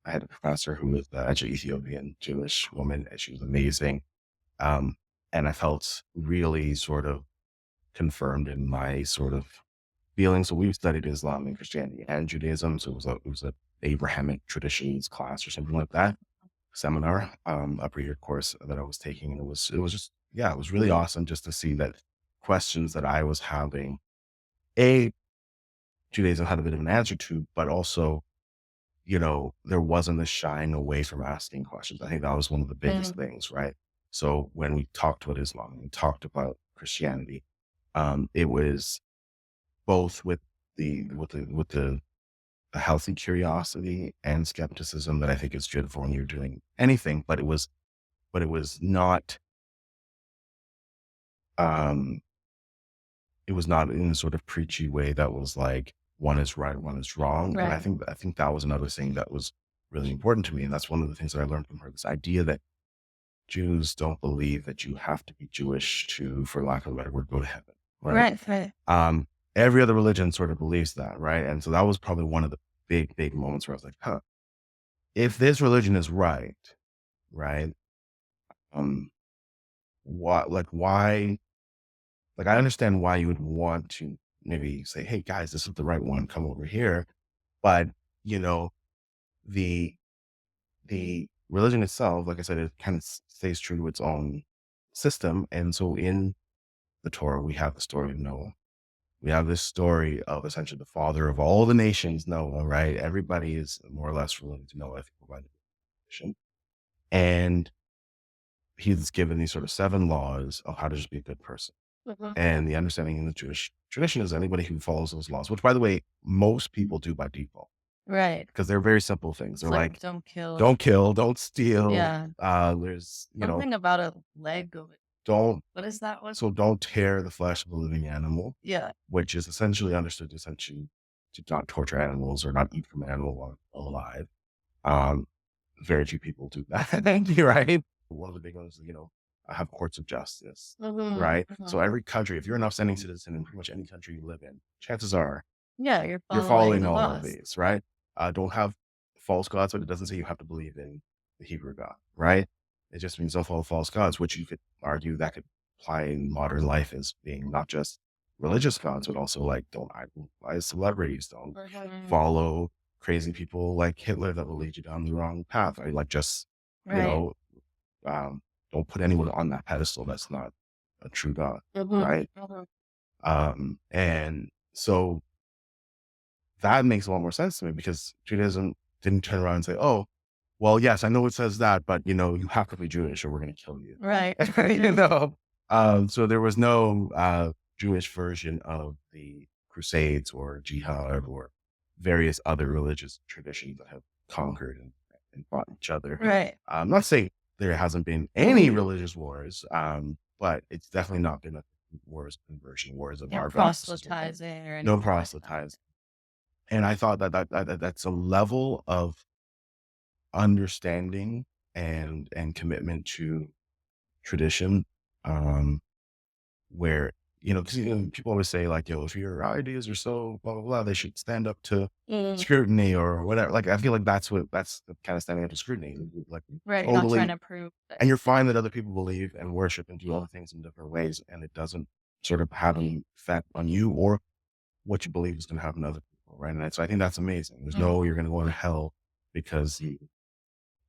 had a professor who was actually Ethiopian Jewish woman, and she was amazing. Um, and I felt really sort of confirmed in my sort of feelings. So we've studied Islam and Christianity and Judaism. So it was a Abrahamic traditions class or something like that seminar, upper year course that I was taking. And it was just, yeah, it was really awesome just to see that questions that I was having, A, Judaism had a bit of an answer to, but also, there wasn't a shying away from asking questions. I think that was one of the biggest Mm. things, right? So when we talked about Islam and we talked about Christianity, it was both with the a healthy curiosity and skepticism that I think is good for when you're doing anything, but um, it was not in a sort of preachy way that was like one is right, one is wrong. And I Right. think I think that was another thing that was really important to me. And that's one of the things that I learned from her, this idea that Jews don't believe that you have to be Jewish to, for lack of a better word, go to heaven. Right. Right, right. Um, every other religion sort of believes that, right? And so that was probably one of the big, big moments where I was like, huh, if this religion is right, right? Um, why, like, I understand why you would want to maybe say, hey guys, this is the right one, come over here. But, you know, the, the religion itself, like I said, it kind of stays true to its own system. And so in the Torah, we have the story of Noah. We have this story of essentially the father of all the nations, Noah, right? Everybody is more or less related to Noah, I think, by definition. And he's given these sort of 7 laws of how to just be a good person. Mhm. And the understanding in the Jewish tradition is anybody who follows those laws, which by the way, most people do by default. Right. because they're very simple things. They're It's like, like, don't kill. don't kill, don't steal. Yeah. There's, Something about a leg of it. don't, What is that one? so don't tear the flesh of a living animal, Yeah. which is essentially understood essentially to not torture animals or not eat from an animal while alive. Um, Very few people do that, right? One of the big ones, have courts of justice, Mhm, right? mhm. So every country, if you're an upstanding citizen in pretty much any country you live in, chances are Yeah, you're you're following following the all of laws. these, right? Don't have false gods, but it doesn't say you have to believe in the Hebrew God, right? It just means don't follow false gods, which you could argue that could apply in modern life as being not just religious gods, but also like don't idolize celebrities, don't Mhm. follow crazy people like Hitler that will lead you down the wrong path. I like just, you Right. know, um, don't put anyone on that pedestal that's not a true God, Mhm, right? mhm. And so that makes a lot more sense to me because Judaism didn't turn around and say, "Oh, well, yes, I know it says that, but you have to be Jewish or we're going to kill you." Right. you know, so there was no Jewish version of the Crusades or Jihad or various other religious traditions that have conquered and fought each other. Right. I'm not saying there hasn't been any religious wars, but it's definitely not been a wars of conversion, wars of Yeah, our gods. proselytizing or No anything like that. proselytizing. And I thought that's a level of understanding and commitment to tradition, um, where, 'cause, people always say like, if your ideas are so blah, blah, blah, they should stand up to Mm. scrutiny or whatever. Like, I feel like that's the kind of standing up to scrutiny, like Right, you're not trying totally. to prove that. And you're fine that other people believe and worship and do other things in different ways, and it doesn't sort of have an effect on you or what you believe is going to happen to other people, right? And so I think that's amazing. There's Mm. no you're going to go to hell because you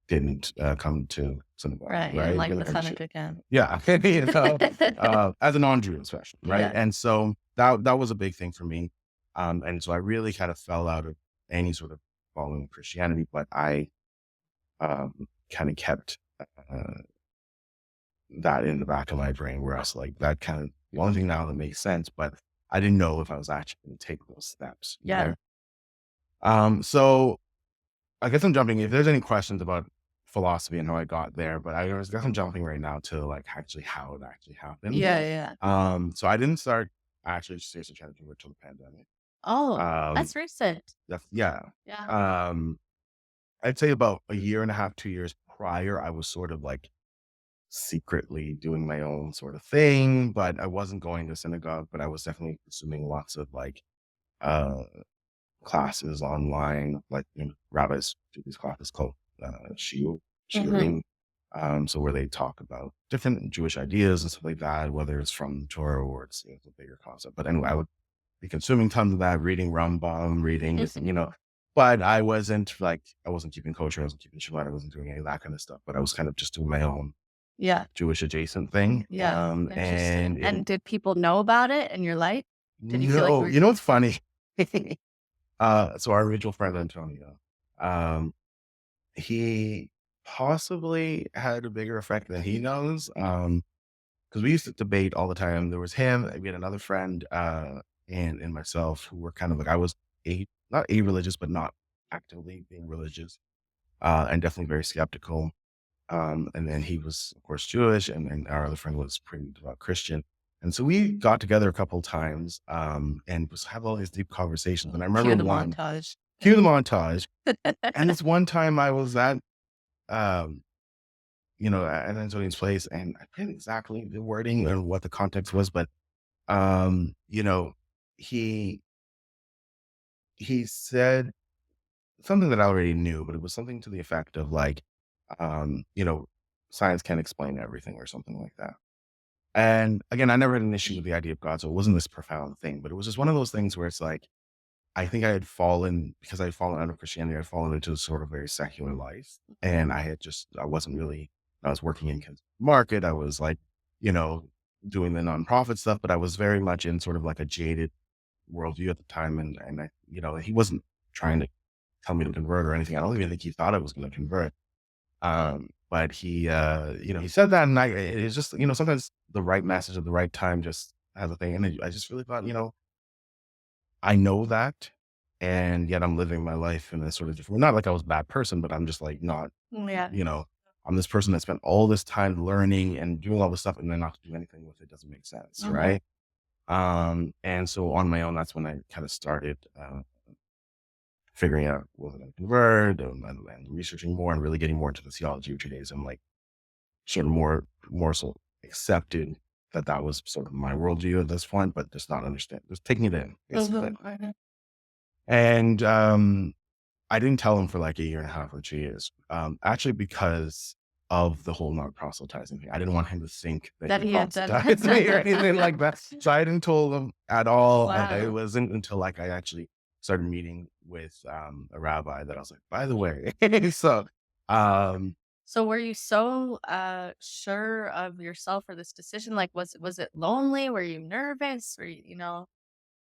didn't come to synagogue, Right, you didn't right? You're like going the to come to again. yeah, as a non-Jew especially, right? Yeah. And so that was a big thing for me, and so I really kind of fell out of any sort of following Christianity, but I kind of kept uh, that in the back of my brain, where I was like, that kind of the only thing now that makes sense, but I didn't know if I was actually going to take those steps, Yeah. right? So I guess I'm jumping. If there's any questions about philosophy and how I got there, but I was definitely jumping right now to like actually how it actually happened. Yeah, yeah. So I didn't start actually seriously trying to do it till the pandemic. Oh, Um, that's recent. yeah. Yeah. Um, I'd say about a year and a half, 2 years prior, I was sort of like secretly doing my own sort of thing, but I wasn't going to synagogue, but I was definitely consuming lots of like uh classes online, like, rabbis do these classes called Mhm. shiurim, so where they talk about different Jewish ideas and stuff like that, whether it's from the Torah or it's, a bigger concept. But anyway, I would be consuming tons of that, reading Rambam, reading, but I wasn't keeping kosher, I wasn't keeping Shabbat, I wasn't doing any of that kind of stuff, but I was kind of just doing my own Yeah. Jewish adjacent thing. Yeah. And Interesting. And did people know about it in your life? Did you feel like you no, were what's funny? So our mutual friend Antonio, um, he possibly had a bigger effect than he knows. Because we used to debate all the time. There was him, we had another friend, and myself who were kind of like I was not a religious, but not actively being religious, and definitely very skeptical. And then he was, of course, Jewish, and then our other friend was pretty devout Christian. And so we got together a couple of times, and was have all these deep conversations. And I remember cue the one, montage? cue the montage. And this one time I was at, um, at Antonio's place, and I forget exactly the wording or what the context was, but um, you know, he he said something that I already knew, but it was something to the effect of like, um, you know, science can't explain everything or something like that. And again, I never had an issue with the idea of God, so it wasn't this profound thing, but it was just one of those things where it's like, I think I had fallen because I had fallen out of Christianity, I'd fallen into a sort of very secular life. And I wasn't really, I was working in market. I was like, you know, doing the nonprofit stuff, but I was very much in sort of like a jaded worldview at the time. And he wasn't trying to tell me to convert or anything. I don't even think he thought I was going to convert. But he said that, and it's just, sometimes the right message at the right time just has a thing. And I just really thought, I know that. and yet I'm living my life in a sort of different, not like I was a bad person, but I'm just like not, Yeah. you know, I'm this person that spent all this time learning and doing all this stuff and then not to do anything with it doesn't make sense, Mhm. right? And so on my own, that's when I kind of started figuring out what I convert and researching more and really getting more into the theology of Judaism, like sort of more so accepted that that was sort of my worldview at this point, but just not understand, just taking it in basically. Mhm. Mhm. And I didn't tell him for like a year and a half or 2 years, actually because of the whole not proselytizing thing. I didn't want him to think that That he he had done. proselytized me or anything like that. So I didn't tell him at all. And it Wow. wasn't until like I actually started meeting with a rabbi that I was like, by the way, so um, So were you so sure of yourself for this decision? Like was it lonely? Were you nervous? Were you, you know?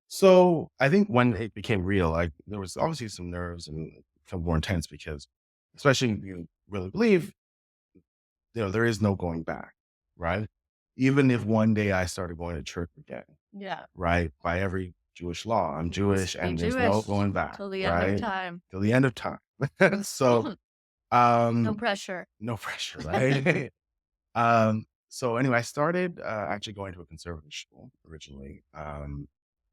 so I think when it became real, like there was obviously some nerves and it felt more intense because, especially if you really believe, there is no going back, right? Even if one day I started going to church again, Yeah. right? By every Jewish law, I'm Jewish Stay and there's no Jewish going back, till the end of right? time. Till the end of time. So, No um, pressure. no pressure, right? So anyway, I started actually going to a conservative school originally,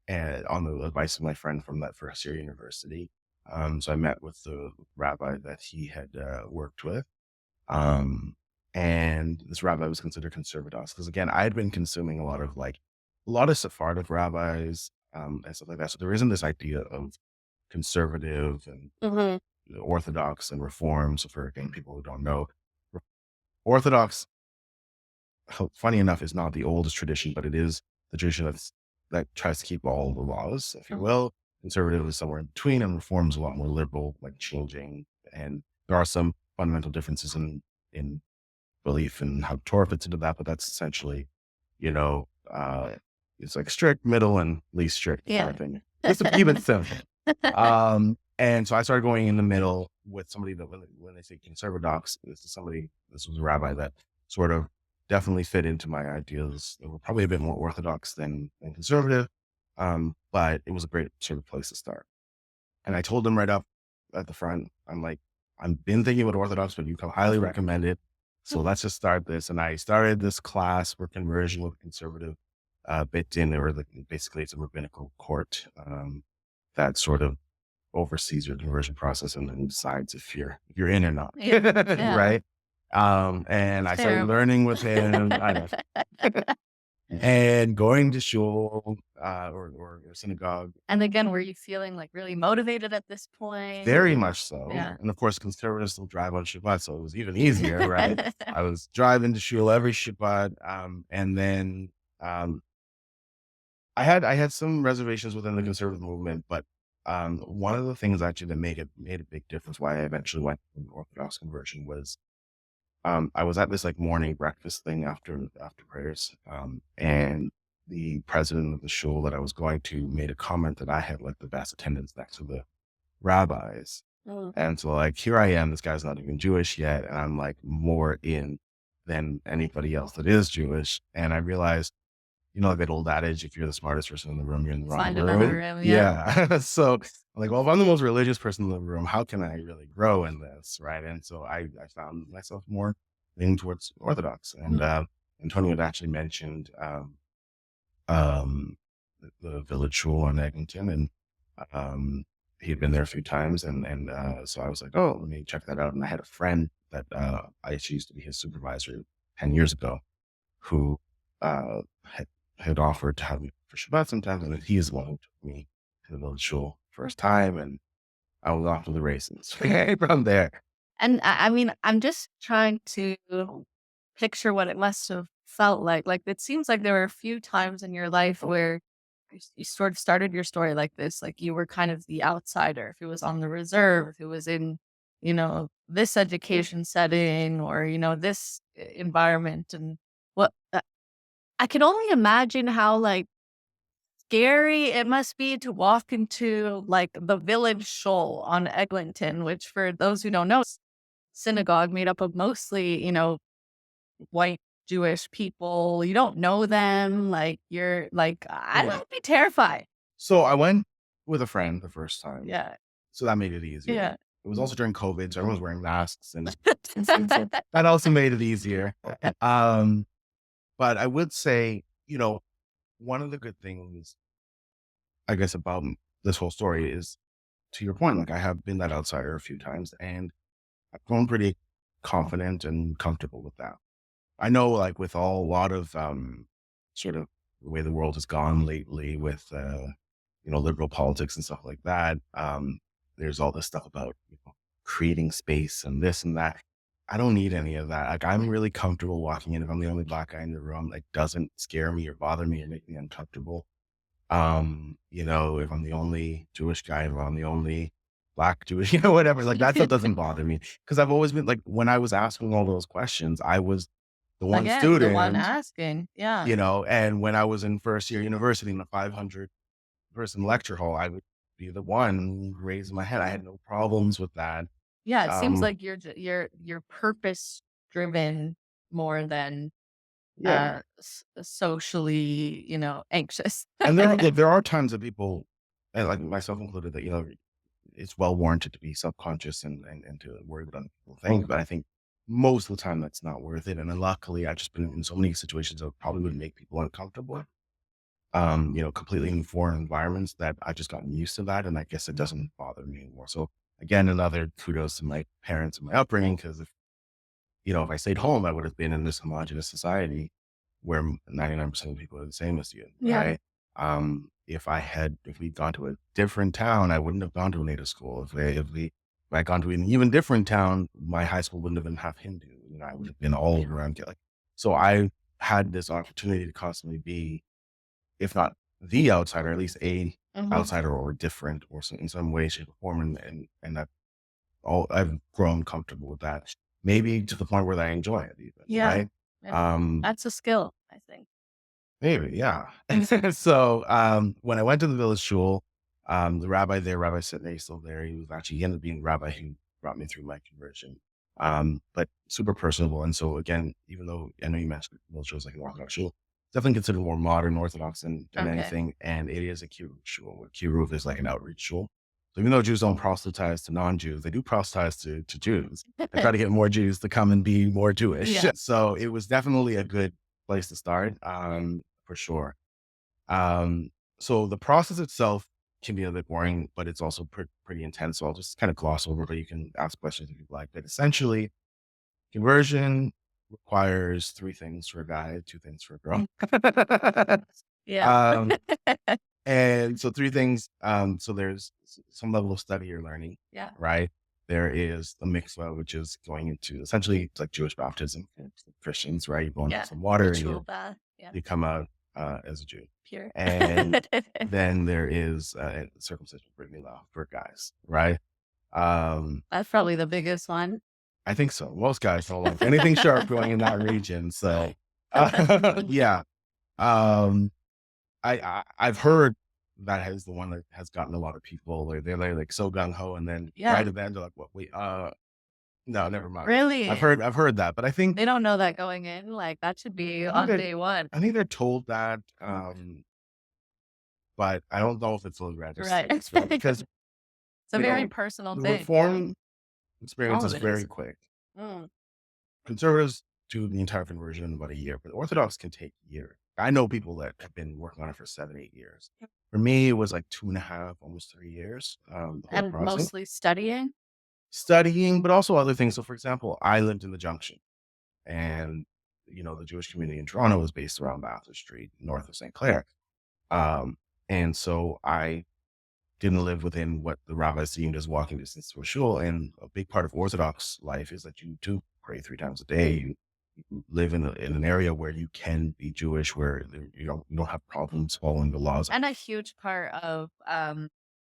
and on the advice of my friend from that first year university. So I met with the rabbi that he had worked with. Um, and this rabbi was considered conservative because again, I had been consuming a lot of Sephardic rabbis, and stuff like that. So there isn't this idea of conservative and Mhm. Orthodox and Reform. So for again, people who don't know, Orthodox, funny enough, is not the oldest tradition, but it is the tradition that tries to keep all the laws, if you Mhm. will. Conservative is somewhere in between, and Reform is a lot more liberal, like changing. And there are some fundamental differences in belief and how Torah fits into that, but that's essentially, you know, it's like strict, middle, and least strict kind Yeah. of thing. Just to keep it simple. And so I started going in the middle with somebody that when they say conservadox, this was a rabbi that sort of definitely fit into my ideas. They were probably a bit more orthodox than conservative, but it was a great sort of place to start. And I told him right up at the front, I'm like, I've been thinking about Orthodox, but you can highly recommend it. So let's just start this. And I started this class for conversion with conservative bit in, or basically it's a rabbinical court that sort of oversees your conversion process and then decides if you're in or not. Yeah. Yeah. Right. And I started Terrible. learning with him. I know. And going to shul or synagogue. And again, were you feeling like really motivated at this point? Very much so. Yeah. And of course, conservatives still drive on Shabbat, so it was even easier, right? I was driving to shul every Shabbat. And then um, I had some reservations within the conservative movement, but one of the things actually that made a big difference why I eventually went to an Orthodox conversion was I was at this like morning breakfast thing after prayers, and the president of the shul that I was going to made a comment that I had like the best attendance next to the rabbis. Mm. And so like here I am, this guy's not even Jewish yet, and I'm like more in than anybody else that is Jewish. And I realized, like that old adage, if you're the smartest person in the room, you're in the wrong Find another room. room. Yeah. Yeah. So I'm like, well, if I'm the most religious person in the room, how can I really grow in this? Right. And so I found myself more leaning towards Orthodox. And Mm. Antonio had actually mentioned um the village shul on Eglinton, and he had been there a few times, and so I was like, oh, let me check that out. And I had a friend that I actually used to be his supervisor 10 years ago, who had offered to have me for Shabbat sometimes, and then he is the one who took me to the village shul first time, and I was off to the races from there. And I mean, I'm just trying to picture what it must have felt like. Like, it seems like there were a few times in your life where you sort of started your story like this. Like, you were kind of the outsider, if it was on the reserve, if it was in, this education setting or, this environment. And what I can only imagine how, like, scary it must be to walk into like the village shul on Eglinton, which for those who don't know, synagogue made up of mostly, white Jewish people. You don't know them. Like you're like, I Yeah. would be terrified. So I went with a friend the first time. Yeah. So that made it easier. Yeah. It was also during COVID, so everyone was wearing masks, and that also made it easier. Um, but I would say, one of the good things, I guess, about this whole story is, to your point, like I have been that outsider a few times, and I've grown pretty confident and comfortable with that. I know, like with a lot of sort of the way the world has gone lately with liberal politics and stuff like that. There's all this stuff about creating space and this and that. I don't need any of that. Like I'm really comfortable walking in. If I'm the only black guy in the room, it doesn't scare me or bother me or make me uncomfortable. If I'm the only Jewish guy, if I'm the only black Jewish, whatever, like that stuff doesn't bother me. Cause I've always been like, when I was asking all those questions, I was the one Again, the one student, asking. Yeah. and when I was in first year university in the 500 person lecture hall, I would be the one raising my hand. I had no problems with that. Yeah, it seems Um, like you're purpose driven more than yeah. socially, anxious. And there are times that people, and like myself included, that, it's well warranted to be self-conscious and to worry about other people think. But I think most of the time that's not worth it. And then luckily I've just been in so many situations that probably would make people uncomfortable. Completely in foreign environments that I've just gotten used to that. And I guess it doesn't bother me anymore. So again, another kudos to my parents and my upbringing, because if I stayed home, I would have been in this homogenous society where 99% of people are the same as you, Yeah. right? If we'd gone to a different town, I wouldn't have gone to a native school. If I had gone to an even different town, my high school wouldn't have been half Hindu. I would have been all around Catholic. So I had this opportunity to constantly be, if not the outsider, at least a Mhm. outsider or different or in some way, shape, or form. And I've grown comfortable with that. Maybe to the point where I enjoy it even, Yeah. right? Yeah. Um, That's a skill, I think. Maybe, yeah. So, when I went to the village shul, the rabbi there, Rabbi Sidney, still there. He ended up being the rabbi who brought me through my conversion. But super personable. And so again, even though I know you mentioned village shul is like an Orthodox shul, definitely considered more modern Orthodox than Okay. anything. And it is a kiruv shul. Where kiruv is like an outreach shul. So even though Jews don't proselytize to non-Jews, they do proselytize to Jews and try to get more Jews to come and be more Jewish. Yeah. So it was definitely a good place to start. For sure. Um, so the process itself can be a bit boring, but it's also pretty intense. So I'll just kind of gloss over, but you can ask questions if you'd like. But essentially, conversion requires three things for a guy, two things for a girl. Yeah. um, and so three things. So there's some level of study or learning, Yeah. right? There is the mikvah, which is going into essentially it's like Jewish baptism for Christians, right? You go into Yeah. some water and Ritual bath. Yeah. you come out as a Jew. Pure. And then there is circumcision for Milah for guys, right? Um, That's probably the biggest one. I think so. Most guys don't like anything sharp going in that region. So, yeah. Um, I've heard that is the one that has gotten a lot of people. They're like so gung ho, and then Yeah. right at the end they're like, "What? Wait, no, never mind." Really? I've heard that, but I think They don't know that going in. Like that should be I think on they're day one. I think they're told that, but I don't know if it's those Right. registers, right? Because It's a you very know personal the thing. reform experience All is of it very is. quick. Mm. Conservatives do the entire conversion in about a year, but Orthodox can take years. I know people that have been working on it for 7, 8 years. For me, it was like 2.5, almost 3 years. The whole And process, mostly studying. studying, but also other things. So, for example, I lived in the Junction, and the Jewish community in Toronto was based around Bathurst Street, north of St. Clair. Um, and so I didn't live within what the rabbis deemed as walking distance to a shul. And a big part of Orthodox life is that you do pray 3 times a day. You live in an area where you can be Jewish, where you don't have problems following the laws. And a huge part of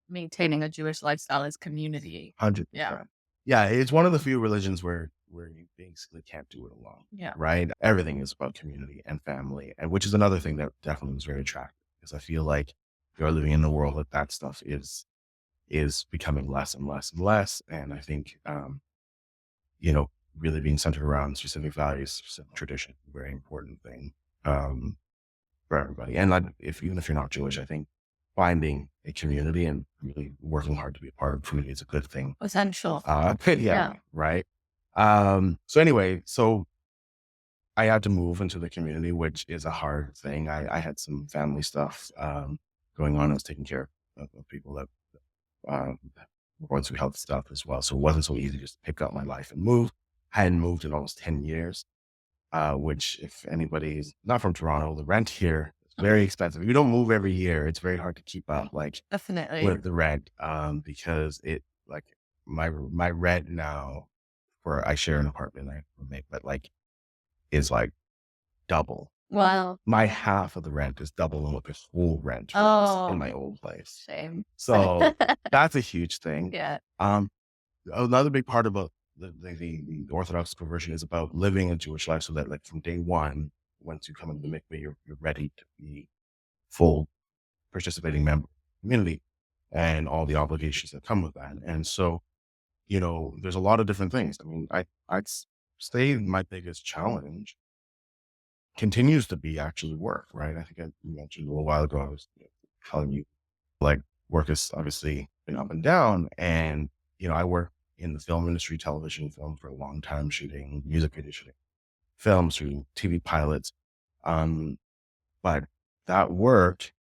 maintaining a Jewish lifestyle is community. 100%. Yeah, it's one of the few religions where you basically can't do it alone. Yeah. Right. Everything is about community and family, and which is another thing that definitely was very attractive, because I feel like we are living in a world that stuff is becoming less and less and less. And I think, really being centered around specific values, specific tradition, very important thing, for everybody. And like, even if you're not Jewish, I think finding a community and really working hard to be a part of a community is a good thing. Essential. Yeah, Yeah. right. So anyway, so I had to move into the community, which is a hard thing. I had some family stuff going on. I was taking care of people that were going through health stuff as well. So it wasn't so easy just to pick up my life and move. I hadn't moved in almost 10 years, which if anybody's not from Toronto, the rent here is very expensive. If you don't move every year, it's very hard to keep up like Definitely. with the rent because it like my rent now for I share an apartment, I roommate, but like is like double. Wow. My half of the rent is double than what the whole rent was in Oh, my old place. shame. So that's a huge thing. Yeah. Um, Another big part about the Orthodox conversion is about living a Jewish life so that like from day one, once you come into the mikveh, you're ready to be full participating member of the community and all the obligations that come with that. And so, there's a lot of different things. I mean, say my biggest challenge continues to be actually work, right? I think you mentioned a little while ago, I was telling you, like, work has obviously been up and down. And, I work in the film industry, television film for a long time, shooting music video, shooting films, shooting TV pilots. Um, but that work,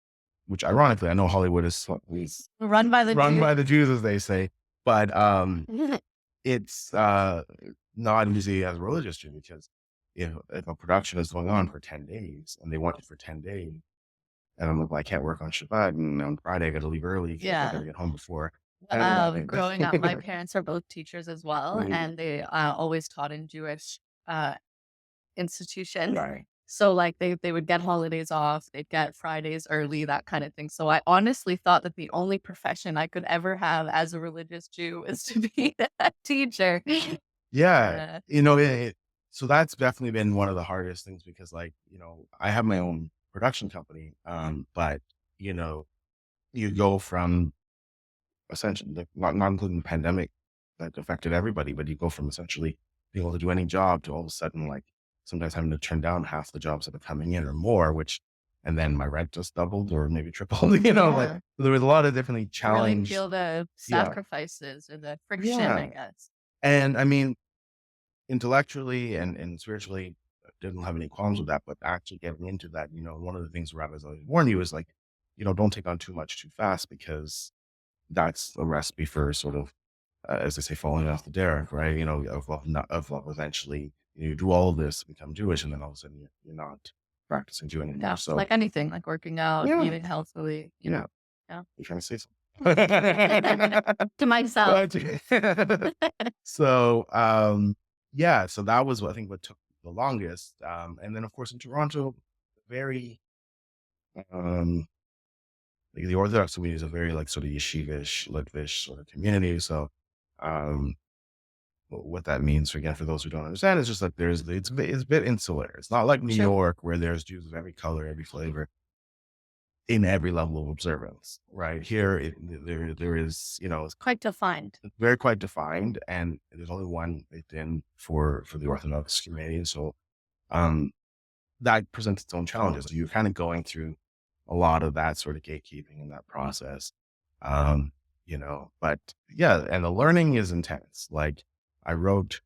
which ironically, I know Hollywood is Run by the run Jews. by the Jews, as they say, but it's not easy as a religious Jew because if a production is going on for 10 days and they want it for 10 days, and I'm like, well, I can't work on Shabbat, and on Friday I got to leave early because I got Yeah. to get home before 10. Growing up, my parents are both teachers as well, Mm, and they always taught in Jewish institutions. right. So like they would get holidays off, they'd get Fridays early, that kind of thing. So I honestly thought that the only profession I could ever have as a religious Jew is to be a teacher. Yeah, Uh, so that's definitely been one of the hardest things because, like, I have my own production company, but you know, you go from essentially, like, not including the pandemic that affected everybody, but you go from essentially being able to do any job to all of a sudden, like, sometimes having to turn down half the jobs that are coming in or more, and then my rent just doubled or maybe tripled, like yeah. there was a lot of definitely Really challenge. feel the Yeah. sacrifices or the friction, I Yeah. guess. And I mean, intellectually and spiritually, didn't have any qualms with that, but actually getting into that, one of the things rabbis always warn you is like, don't take on too much too fast because that's a recipe for sort of, as they say, falling off the derrick, right? Of eventually you do all of this, become Jewish, and then all of a sudden you're not practicing Jew anymore. Yeah. So Like anything, like working out, yeah, eating healthily, yeah, Yeah. you're trying to say something. To myself. But so, yeah, so that was what I think what took the longest. And then of course in Toronto, very, um, like the Orthodox community is a very like sort of yeshivish, Litvish sort of community. So, um, what that means for, again, for those who don't understand, it's just like it's a bit insular. It's not like New Sure. York where there's Jews of every color, every flavor in every level of observance, right? Here, there is, it's Quite defined. very quite defined, and there's only one baked in for the Orthodox community. And so, um, that presents its own challenges. So you're kind of going through a lot of that sort of gatekeeping in that process. But yeah, and the learning is intense. Like I wrote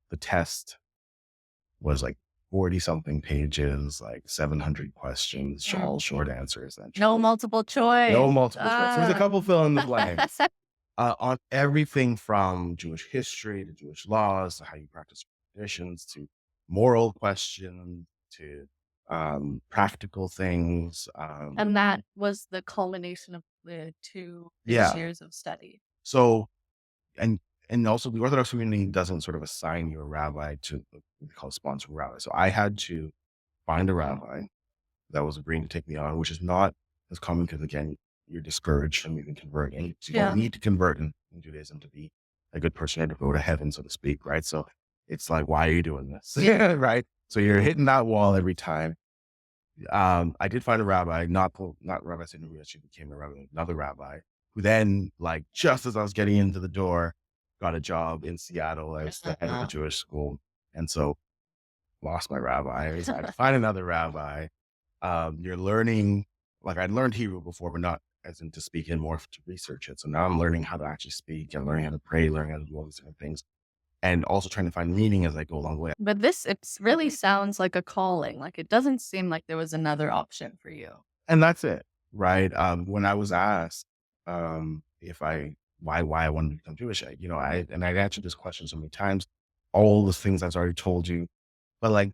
the test was like 40 something pages, like 700 questions, all short answers. No multiple choice. No multiple choice. There's a Ah. couple fill in the blanks. On everything from Jewish history to Jewish laws to how you practice traditions to moral questions to practical things. And that was the culmination of the 2 Yeah. years of study. So, and also the Orthodox community doesn't sort of assign you a rabbi to what we call sponsor rabbi. So I had to find a rabbi that was agreeing to take me on, which is not as common because, again, you're discouraged from even converting. So you Yeah. don't need to convert in Judaism to be a good person and to go to heaven, so to speak, right? So it's like, why are you doing this? Yeah. Right? So you're hitting that wall every time. I did find a rabbi, not Rabbi Sidney, who actually became a rabbi, another rabbi, who then, like, just as I was getting into the door, got a job in Seattle. I was the head of a Jewish school. And so lost my rabbi. I had to find another rabbi. You're learning like I'd learned Hebrew before, but not as in to speak it, more to research it. So now I'm learning how to actually speak and learning how to pray, learning how to do all these different things, and also trying to find meaning as I go along the way. But this it's really sounds like a calling. Like, it doesn't seem like there was another option for you. And that's it, right? When I was asked if I why I wanted to become Jewish, I'd answered this question so many times, all the things I've already told you, but like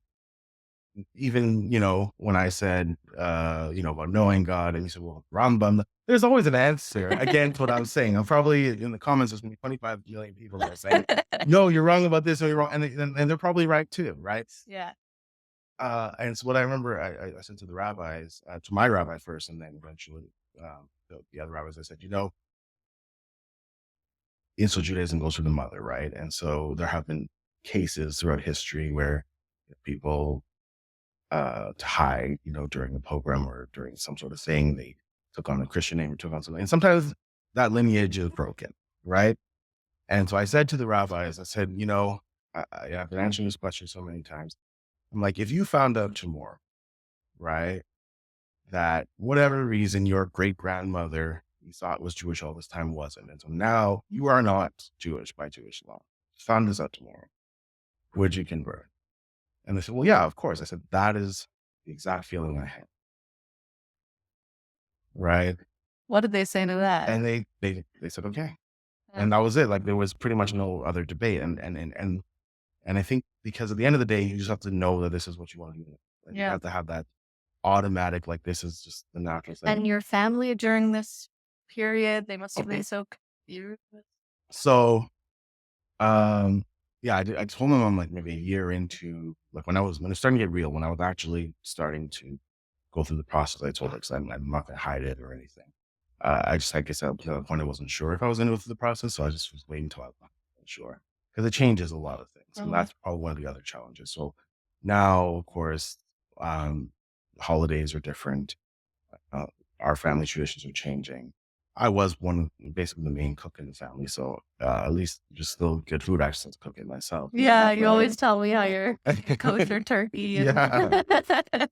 even, when I said, about knowing God, and you said, well, Rambam, there's always an answer. Again, to what I was saying. I'm probably in the comments, there's gonna be 25 million people that are saying, no, you're wrong about this, or you're wrong. And they're probably right too, right? Yeah. And so what I remember, I said to the rabbis, to my rabbi first, and then eventually the other rabbis, I said, so Judaism goes through the mother, right? And so there have been cases throughout history where people to hide, during a pogrom or during some sort of thing. They took on a Christian name or took on something. And sometimes that lineage is broken, right? And so I said to the rabbis, I said, I've been answering this question so many times. I'm like, if you found out tomorrow, right, that whatever reason your great grandmother you thought was Jewish all this time wasn't. And so now you are not Jewish by Jewish law. Found this out tomorrow. Would you convert? And they said, well, yeah, of course. I said, that is the exact feeling I had. Right. What did they say to that? And they said, okay. Yeah. And that was it. Like there was pretty much no other debate. And I think because at the end of the day, you just have to know that this is what you want to do. Like, you Yeah. have to have that automatic, like this is just the natural thing. And your family during this period, they must have been so confused. So, yeah, I told my mom like maybe a year into, like when it was starting to get real, when I was actually starting to go through the process, I told her, because I'm not going to hide it or anything. I just, like I said, to the point I wasn't sure if I was going to go through the process. So I just was waiting until I was sure, because it changes a lot of things. And that's probably one of the other challenges. So now, of course, holidays are different. Uh, our family traditions are changing. I was basically the main cook in the family. So at least just still good food. I still cook it myself. Yeah, you always tell me how you're kosher turkey. Yeah.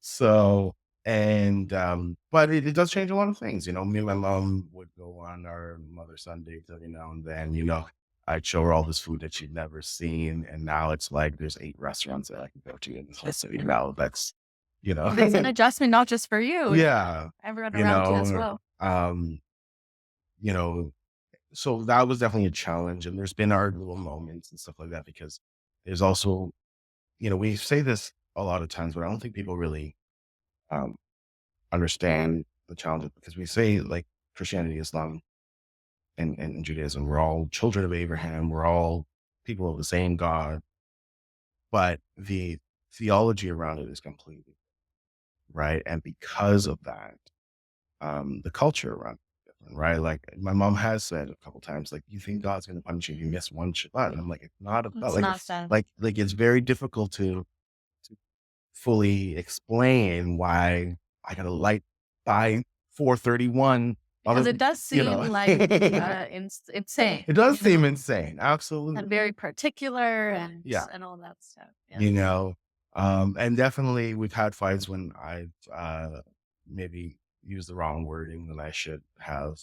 So, but it does change a lot of things. Me and my mom would go on our Mother Sundays every now and then, I'd show her all this food that she'd never seen. And now it's like there's 8 restaurants that I can go to in this whole city. Now that's, It's an adjustment, not just for you. Yeah. Everyone around you as well. So that was definitely a challenge. And there's been our little moments and stuff like that, because there's also, we say this a lot of times, but I don't think people really understand the challenges, because we say like Christianity, Islam, and Judaism, we're all children of Abraham. We're all people of the same God, but the theology around it is completely right. And because of that, the culture around it is different, right? Like my mom has said a couple times, like, you think God's going to punish you if you miss one Shabbat? And I'm like, it's not about It's like, not that. like it's very difficult to fully explain why I got to light by 4:31. Because it does seem like insane. It does seem insane. Absolutely. And very particular and all that stuff. Yeah. And definitely we've had fights when I've maybe used the wrong wording than I should have.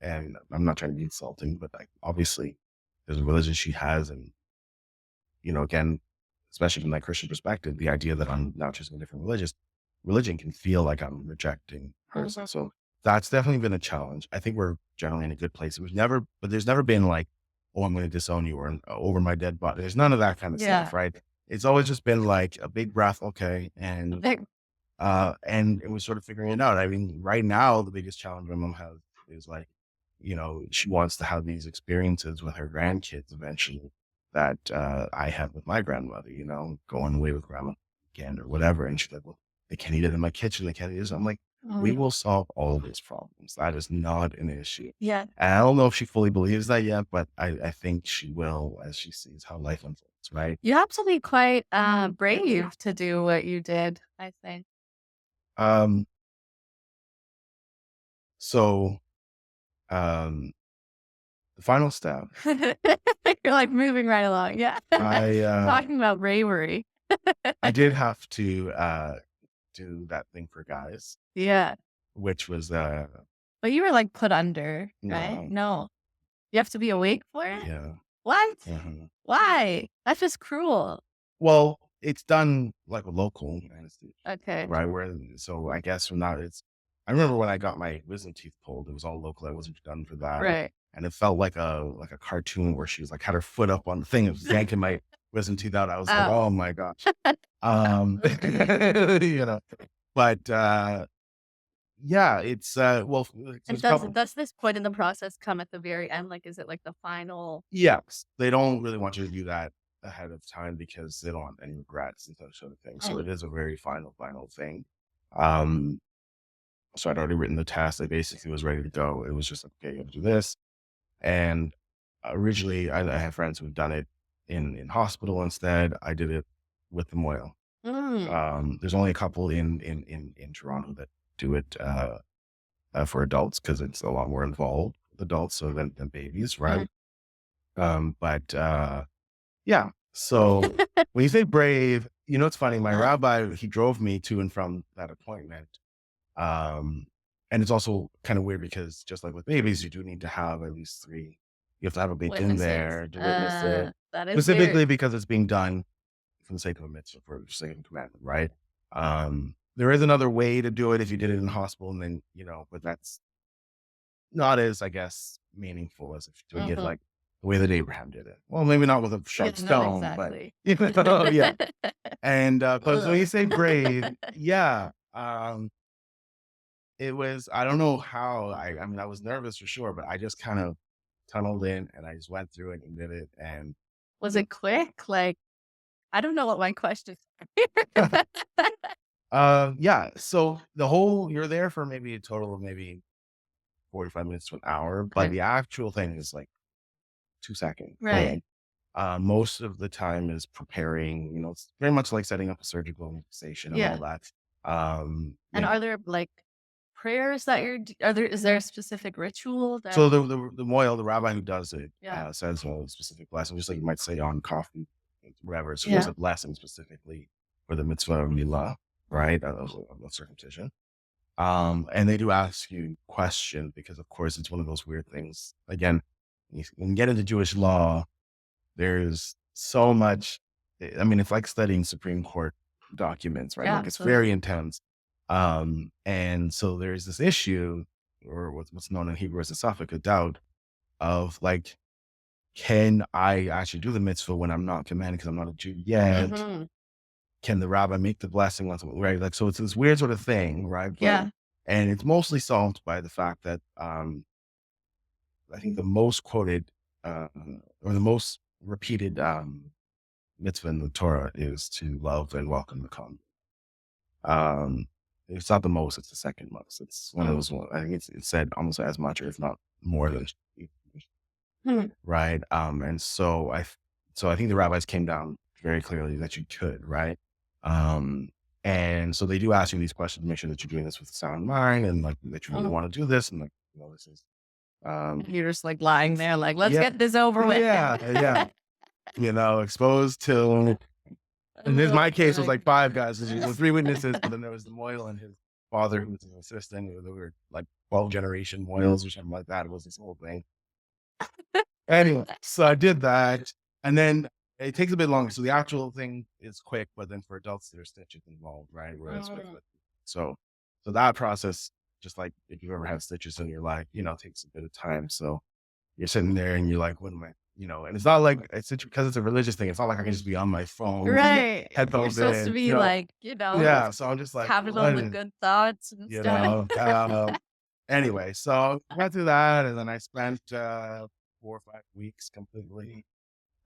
And I'm not trying to be insulting, but like obviously there's a religion she has, and again, especially from that Christian perspective, the idea that I'm now choosing a different religion can feel like I'm rejecting her. So that's definitely been a challenge. I think we're generally in a good place. There's never been like, oh, I'm going to disown you, or over my dead body. There's none of that kind of stuff, right? It's always just been like a big breath, okay, and it was sort of figuring it out. I mean, right now the biggest challenge my mom has is like, she wants to have these experiences with her grandkids eventually that I had with my grandmother, going away with grandma again or whatever. And she's like, well, they can't eat it in my kitchen. They can't eat it. I'm like, we will solve all of these problems. That is not an issue. Yeah. And I don't know if she fully believes that yet, but I think she will as she sees how life unfolds, right? You have to be quite brave to do what you did, I think. So the final step. You're like moving right along. Yeah. Talking about bravery. I did have to do that thing for guys. Yeah. which was, But you were, like, put under, right? no, No. You have to be awake for it? yeah. What? Mhm. Why? That's just cruel. Well, it's done like a local anesthesia, Okay. right? Where so I guess from that it's I remember when I got my wisdom teeth pulled, it was all local. I wasn't done for that. Right. And it felt like a cartoon where she was like had her foot up on the thing and was yanking my wisdom teeth out. I was like, Oh. oh my gosh. You know. But yeah, it's well And there's a couple does this point in the process come at the very end? Like, is it, like, the final yes. They don't really want you to do that ahead of time because they don't want any regrets and that sort of thing. So oh, it is a very final thing. Um So I'd already written the test. I basically was ready to go. It was just like, okay, you have to do this. And originally, I had friends who've done it in hospital instead. I did it with the Moyle. mm, There's only a couple in Toronto that do it for adults because it's a lot more involved with adults so than babies, mhm. right? But yeah. So when you say brave, you know, it's funny. My Uh, rabbi, he drove me to and from that appointment. Um, and it's also kind of weird because just like with babies, you do need to have at least three. You have to have a beit din witnesses. there to witness it, That is weird. specifically because it's being done for the sake of a mitzvah, for the sake of a commandment, right? There is another way to do it if you did it in hospital, and then you know, but that's not as, I guess, meaningful as if doing it Mhm. like the way that Abraham did it. Well, maybe not with a Yeah, sharp not stone, but exactly. you know, yeah. And because when Ugh. you say brave, yeah. It was I don't know how I mean, I was nervous for sure, but I just kind of tunneled in and I just went through it and did it, and Was it quick? Like, I don't know what my question yeah, so the whole you're there for maybe a total of maybe 45 minutes to an hour, but Okay. the actual thing is like 2 seconds, Right. boom. Most of the time is preparing, you know, it's very much like setting up a surgical station and all Yeah. that. You And know, are there, like, prayers that you're d are there is there a specific ritual that so the moil, the rabbi who does it, yeah. says a specific blessing, just like you might say on coffee, whatever. So there's Yeah. a blessing specifically for the mitzvah of milah, right, of circumcision. And they do ask you questions because, of course, it's one of those weird things. Again, when you get into Jewish law, there's so much. I mean, it's like studying Supreme Court documents, right? Yeah, Like it's very absolutely. intense. And so there's this issue, or what's known in Hebrew as a suffix, doubt of like, can I actually do the mitzvah when I'm not commanded because I'm not a Jew yet? Mhm. Can the rabbi make the blessing once, right? Like, so it's this weird sort of thing, right? But Yeah. and it's mostly solved by the fact that I think the most quoted or the most repeated mitzvah in the Torah is to love and welcome the convert. Um, it's not the most; it's the second most. It's one of Mm. those. I think it's said almost as much, or if not more than Hmm. right. So I think the rabbis came down very clearly that you could, right? Um, and so they do ask you these questions to make sure that you're doing this with a sound mind and like that you really Mm. want to do this and like this is And you're just, like, lying there like, "Let's yeah get this over with." yeah exposed to and this Oh my case was my like five guys. goodness. So three witnesses, but then there was the Moyle and his father who was his assistant. They were like 12 generation Moyles or something like that. It was this whole thing. Anyway, so I did that, and then it takes a bit longer. So the actual thing is quick, but then for adults, there's stitches involved, right? Whereas Mm. so so that process, just like if you've ever had stitches in your life, you know, takes a bit of time. So you're sitting there and you're like, what am I, you know? And it's not like because it's a religious thing. It's not like I can just be on my phone, Right. You're headphones supposed to in, you be, know? like, Yeah. So I'm just like, having all what? the good thoughts and You stuff. know? Anyway, so I went through that, and then I spent 4 or 5 weeks completely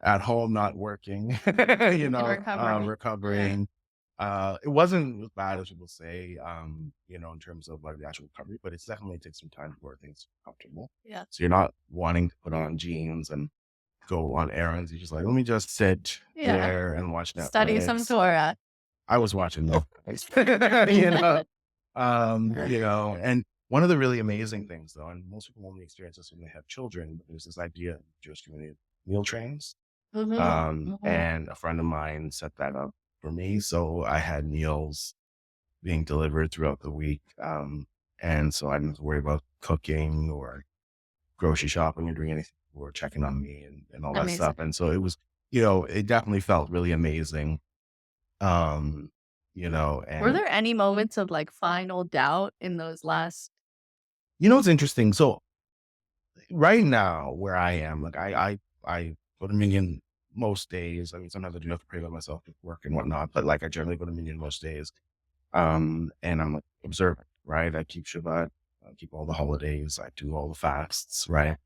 at home, not working, And recovering. Yeah. recovering. It wasn't as bad as people say, you know, in terms of like the actual recovery, but it's definitely takes some time before things are comfortable. Yeah. So you're not wanting to put on jeans and go on errands. You're just like, let me just sit Yeah. there and watch Study some Netflix. Torah. I was watching Netflix, you know, and one of the really amazing things though, and most people only experience this when they have children, but there's this idea in the Jewish community of meal trains. Mhm. Mhm. And a friend of mine set that up for me. So I had meals being delivered throughout the week. And so I didn't have to worry about cooking or grocery shopping or doing anything or checking on me and all that stuff. Amazing. And so it was, it definitely felt really amazing. Um, Were and there any moments of, like, final doubt in those last it's interesting. So right now where I am, like I go to Minyan most days. I mean, sometimes I do have to pray by myself with work and whatnot, but like I generally go to Minyan most days. And I'm like observant, right? I keep Shabbat, I keep all the holidays, I do all the fasts, right?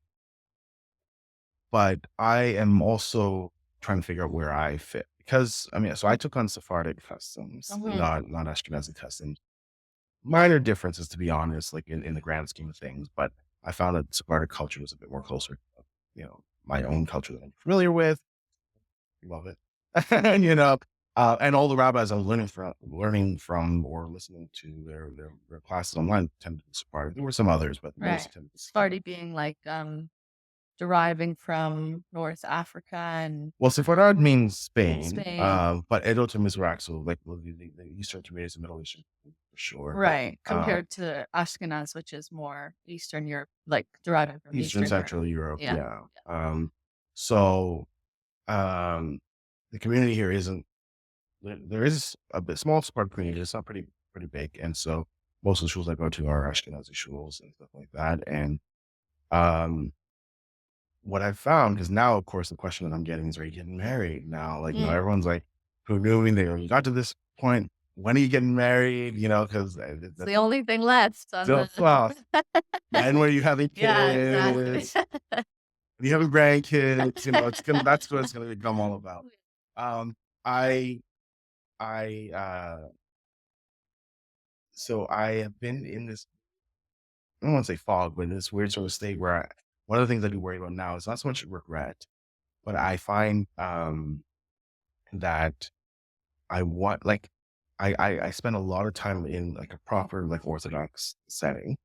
But I am also trying to figure out where I fit because I mean, so I took on Sephardic customs, Mhm. not Ashkenazi customs. Minor differences, to be honest, like in the grand scheme of things. But I found that Sephardic culture was a bit more closer, my own culture that I'm familiar with. Love it, and all the rabbis I was learning from, or listening to their classes online tended to be Sephardic. There were some others, but Right. most tended to be Sephardi Sephardic. being, like, deriving from North Africa and Well, Sepharad means Spain, Spain. but Edot and Mizrach, so like the Eastern Intermediate Middle Eastern for sure. Right, Uh, compared to Ashkenaz, which is more Eastern Europe, like, deriving from Eastern Eastern Europe. Central Europe, Yeah. yeah. So um, the community here isn't. There is a bit small Sephardic community. It's not pretty big, and so most of the schools I go to are Ashkenazi schools and stuff like that. And um, what I've found, because now, of course, the question that I'm getting is, are you getting married now? Like, Mm. everyone's like, who knew me? They already got to this point. When are you getting married? Because It's that's the only thing left on still the tough. And when are you having Yeah, exactly. kids? When you having grandkids? That's what it's gonna become all about. Um, I, I, so I have been in this, I don't want to say fog, but in this weird sort of state where one of the things I do worry about now is not so much regret, but I find, that I want like I spend a lot of time in like a proper like Orthodox setting,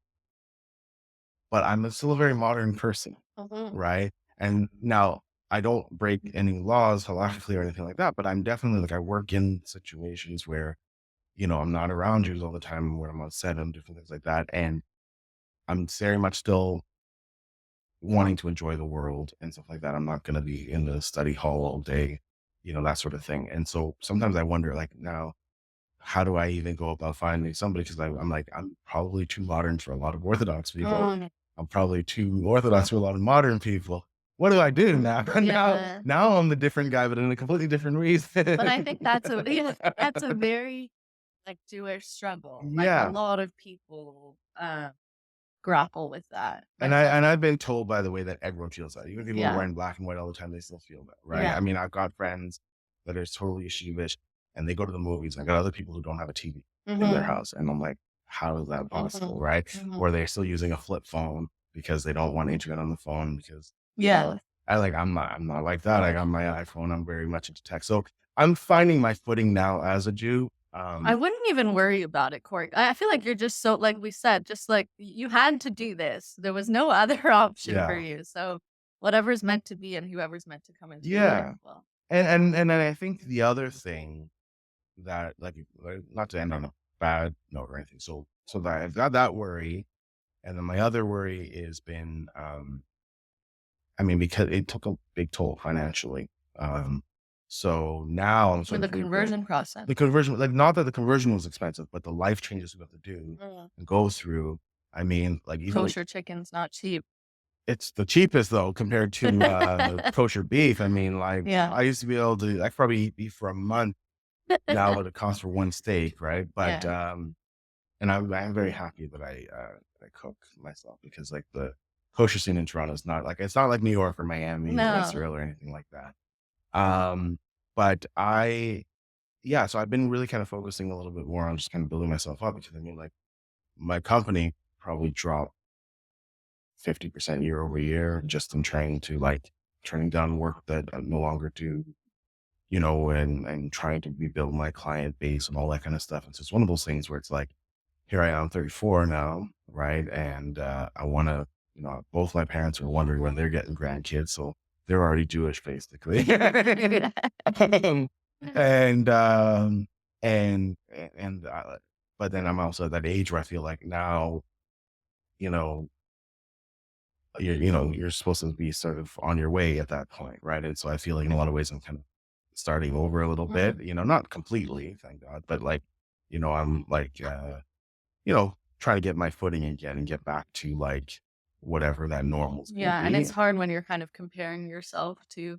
but I'm still a very modern person, Mhm. right? And now I don't break any laws halakhically or anything like that, but I'm definitely like I work in situations where, I'm not around Jews all the time, where I'm on set and different things like that. And I'm very much still wanting to enjoy the world and stuff like that. I'm not gonna be in the study hall all day, that sort of thing. And so sometimes I wonder, like, now how do I even go about finding somebody? Because I'm like, I'm probably too modern for a lot of Orthodox people. Mm. I'm probably too Orthodox for a lot of modern people. What do I do now? now, Yeah. now I'm the different guy, but in a completely different But I reason. think that's a yeah, that's a very, like, Jewish struggle. Like, a Yeah. lot of people, grapple with that, And myself. I've been told, by the way, that everyone feels that. Even people who are Yeah. wearing black and white all the time, they still feel that, right? Yeah. I mean, I've got friends that are totally yeshivish and they go to the movies. I got other people who don't have a TV in their Mhm. house. And I'm like, how is that possible, Mhm. right? Mhm. Or they're still using a flip phone because they don't want internet on the phone because, Yeah. I'm not like that. I got my iPhone. I'm very much into tech. So I'm finding my footing now as a Jew. I wouldn't even worry about it, Corey. I feel like you're just so like we said, just like you had to do this. There was no other option for Yeah. you. So whatever's meant to be and whoever's meant to come into your life Yeah. will. And then I think the other thing that not to end on a bad note or anything. So that I've got that worry, and then my other worry has been, I mean, because it took a big toll financially. So now I'm With sort the of reaping conversion process. the conversion, like not that the conversion was expensive, but the life changes we have to do Mm. and go through. I mean, like even Kosher chicken's not cheap. it's the cheapest though compared to kosher beef. I mean, like Yeah. I used to be able to, I could probably eat beef for a month now what it costs for one steak, right? But Yeah. and I'm very happy that I cook myself because like the kosher scene in Toronto is not like, it's not like New York or Miami or No. Israel or anything like that. Um, but yeah, so I've been really kind of focusing a little bit more on just kind of building myself up because I mean, like my company probably dropped 50% year over year just in trying to like turning down work that I no longer do, and trying to rebuild my client base and all that kind of stuff. And so it's one of those things where it's like, here I am, 34 now, right? And I want to, both my parents are wondering when they're getting grandkids, so they're already Jewish, basically. Um, and and and but then I'm also at that age where I feel like now you know, you're supposed to be sort of on your way at that point, right? And so I feel like in a lot of ways I'm kind of starting over a little bit, not completely, thank God, but like, I'm like, try to get my footing again and get back to like whatever that normal's gonna Yeah, and it's be. hard when you're kind of comparing yourself to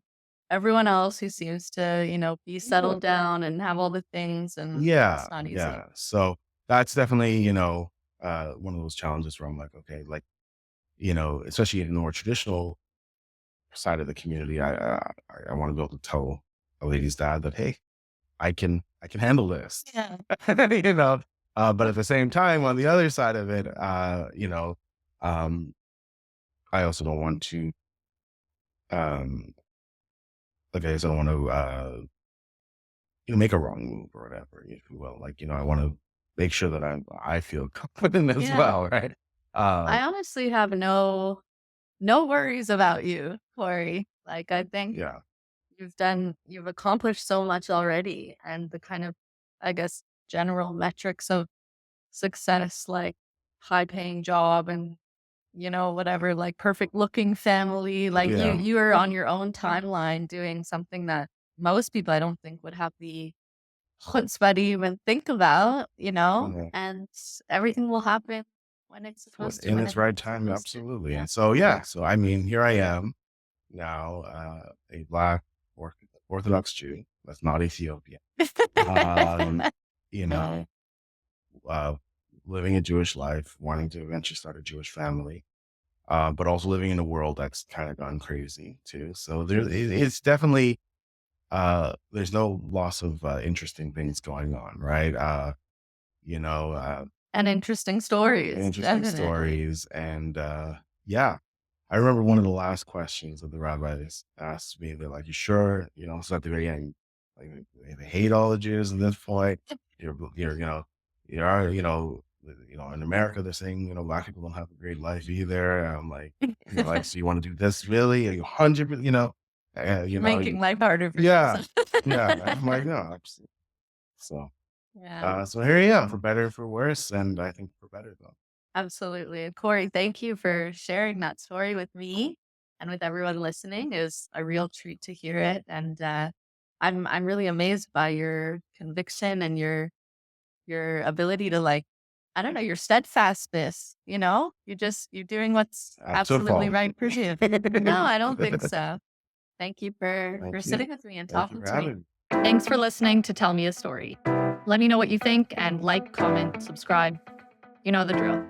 everyone else who seems to, be settled down and have all the things, and Yeah, it's not easy. yeah. So that's definitely, one of those challenges where I'm like, okay, like, especially in the more traditional side of the community, I want to be able to tell a lady's dad that, hey, I can handle this. Yeah. you know. But at the same time, on the other side of it, um, I also don't want to like I said, I don't want to make a wrong move or whatever, if you will. Like, I want to make sure that I feel confident as Yeah. well, right? I Um, honestly have no worries about you, Corey. Like, I think yeah, you've accomplished so much already, and the kind of, I guess, general metrics of success, like high paying job and, whatever, like perfect looking family, like yeah, you are on your own timeline doing something that most people I don't think would have the chutzpah to even think about, yeah. and everything will happen when it's supposed to, In its right whenever it's time, supposed to. absolutely. Yeah. And so, yeah, so I mean, here I am now, a Black Orthodox Jew that's not Ethiopian. Um, you know, uh, living a Jewish life, wanting to eventually start a Jewish family, but also living in a world that's kind of gone crazy too. So it's definitely there's no loss of interesting things going on, right? You know, uh, And interesting stories, interesting definitely. stories, and yeah. I remember one of the last questions that the rabbis asked me. They're like, "You sure?" So at the very end, like they hate all the Jews at this point. You're, in America, they're saying, Black people don't have a great life either. And I'm like, so you want to do this really? Are you 100? Making life harder for Yeah, yourself. yeah. I'm like, no, absolutely. So, Yeah, so here you are, for better, or for worse, and I think for better though. absolutely. And Corey, thank you for sharing that story with me and with everyone listening. It was a real treat to hear it. And I'm really amazed by your conviction and your ability to, like, I don't know, your steadfastness, you're doing what's That's a absolutely fault. right for you. No, I don't think so. Thank you for Thank you. sitting with me and Thank you talking for to me. having me. Thanks for listening to Tell Me a Story. Let me know what you think, and like, comment, subscribe. You know the drill.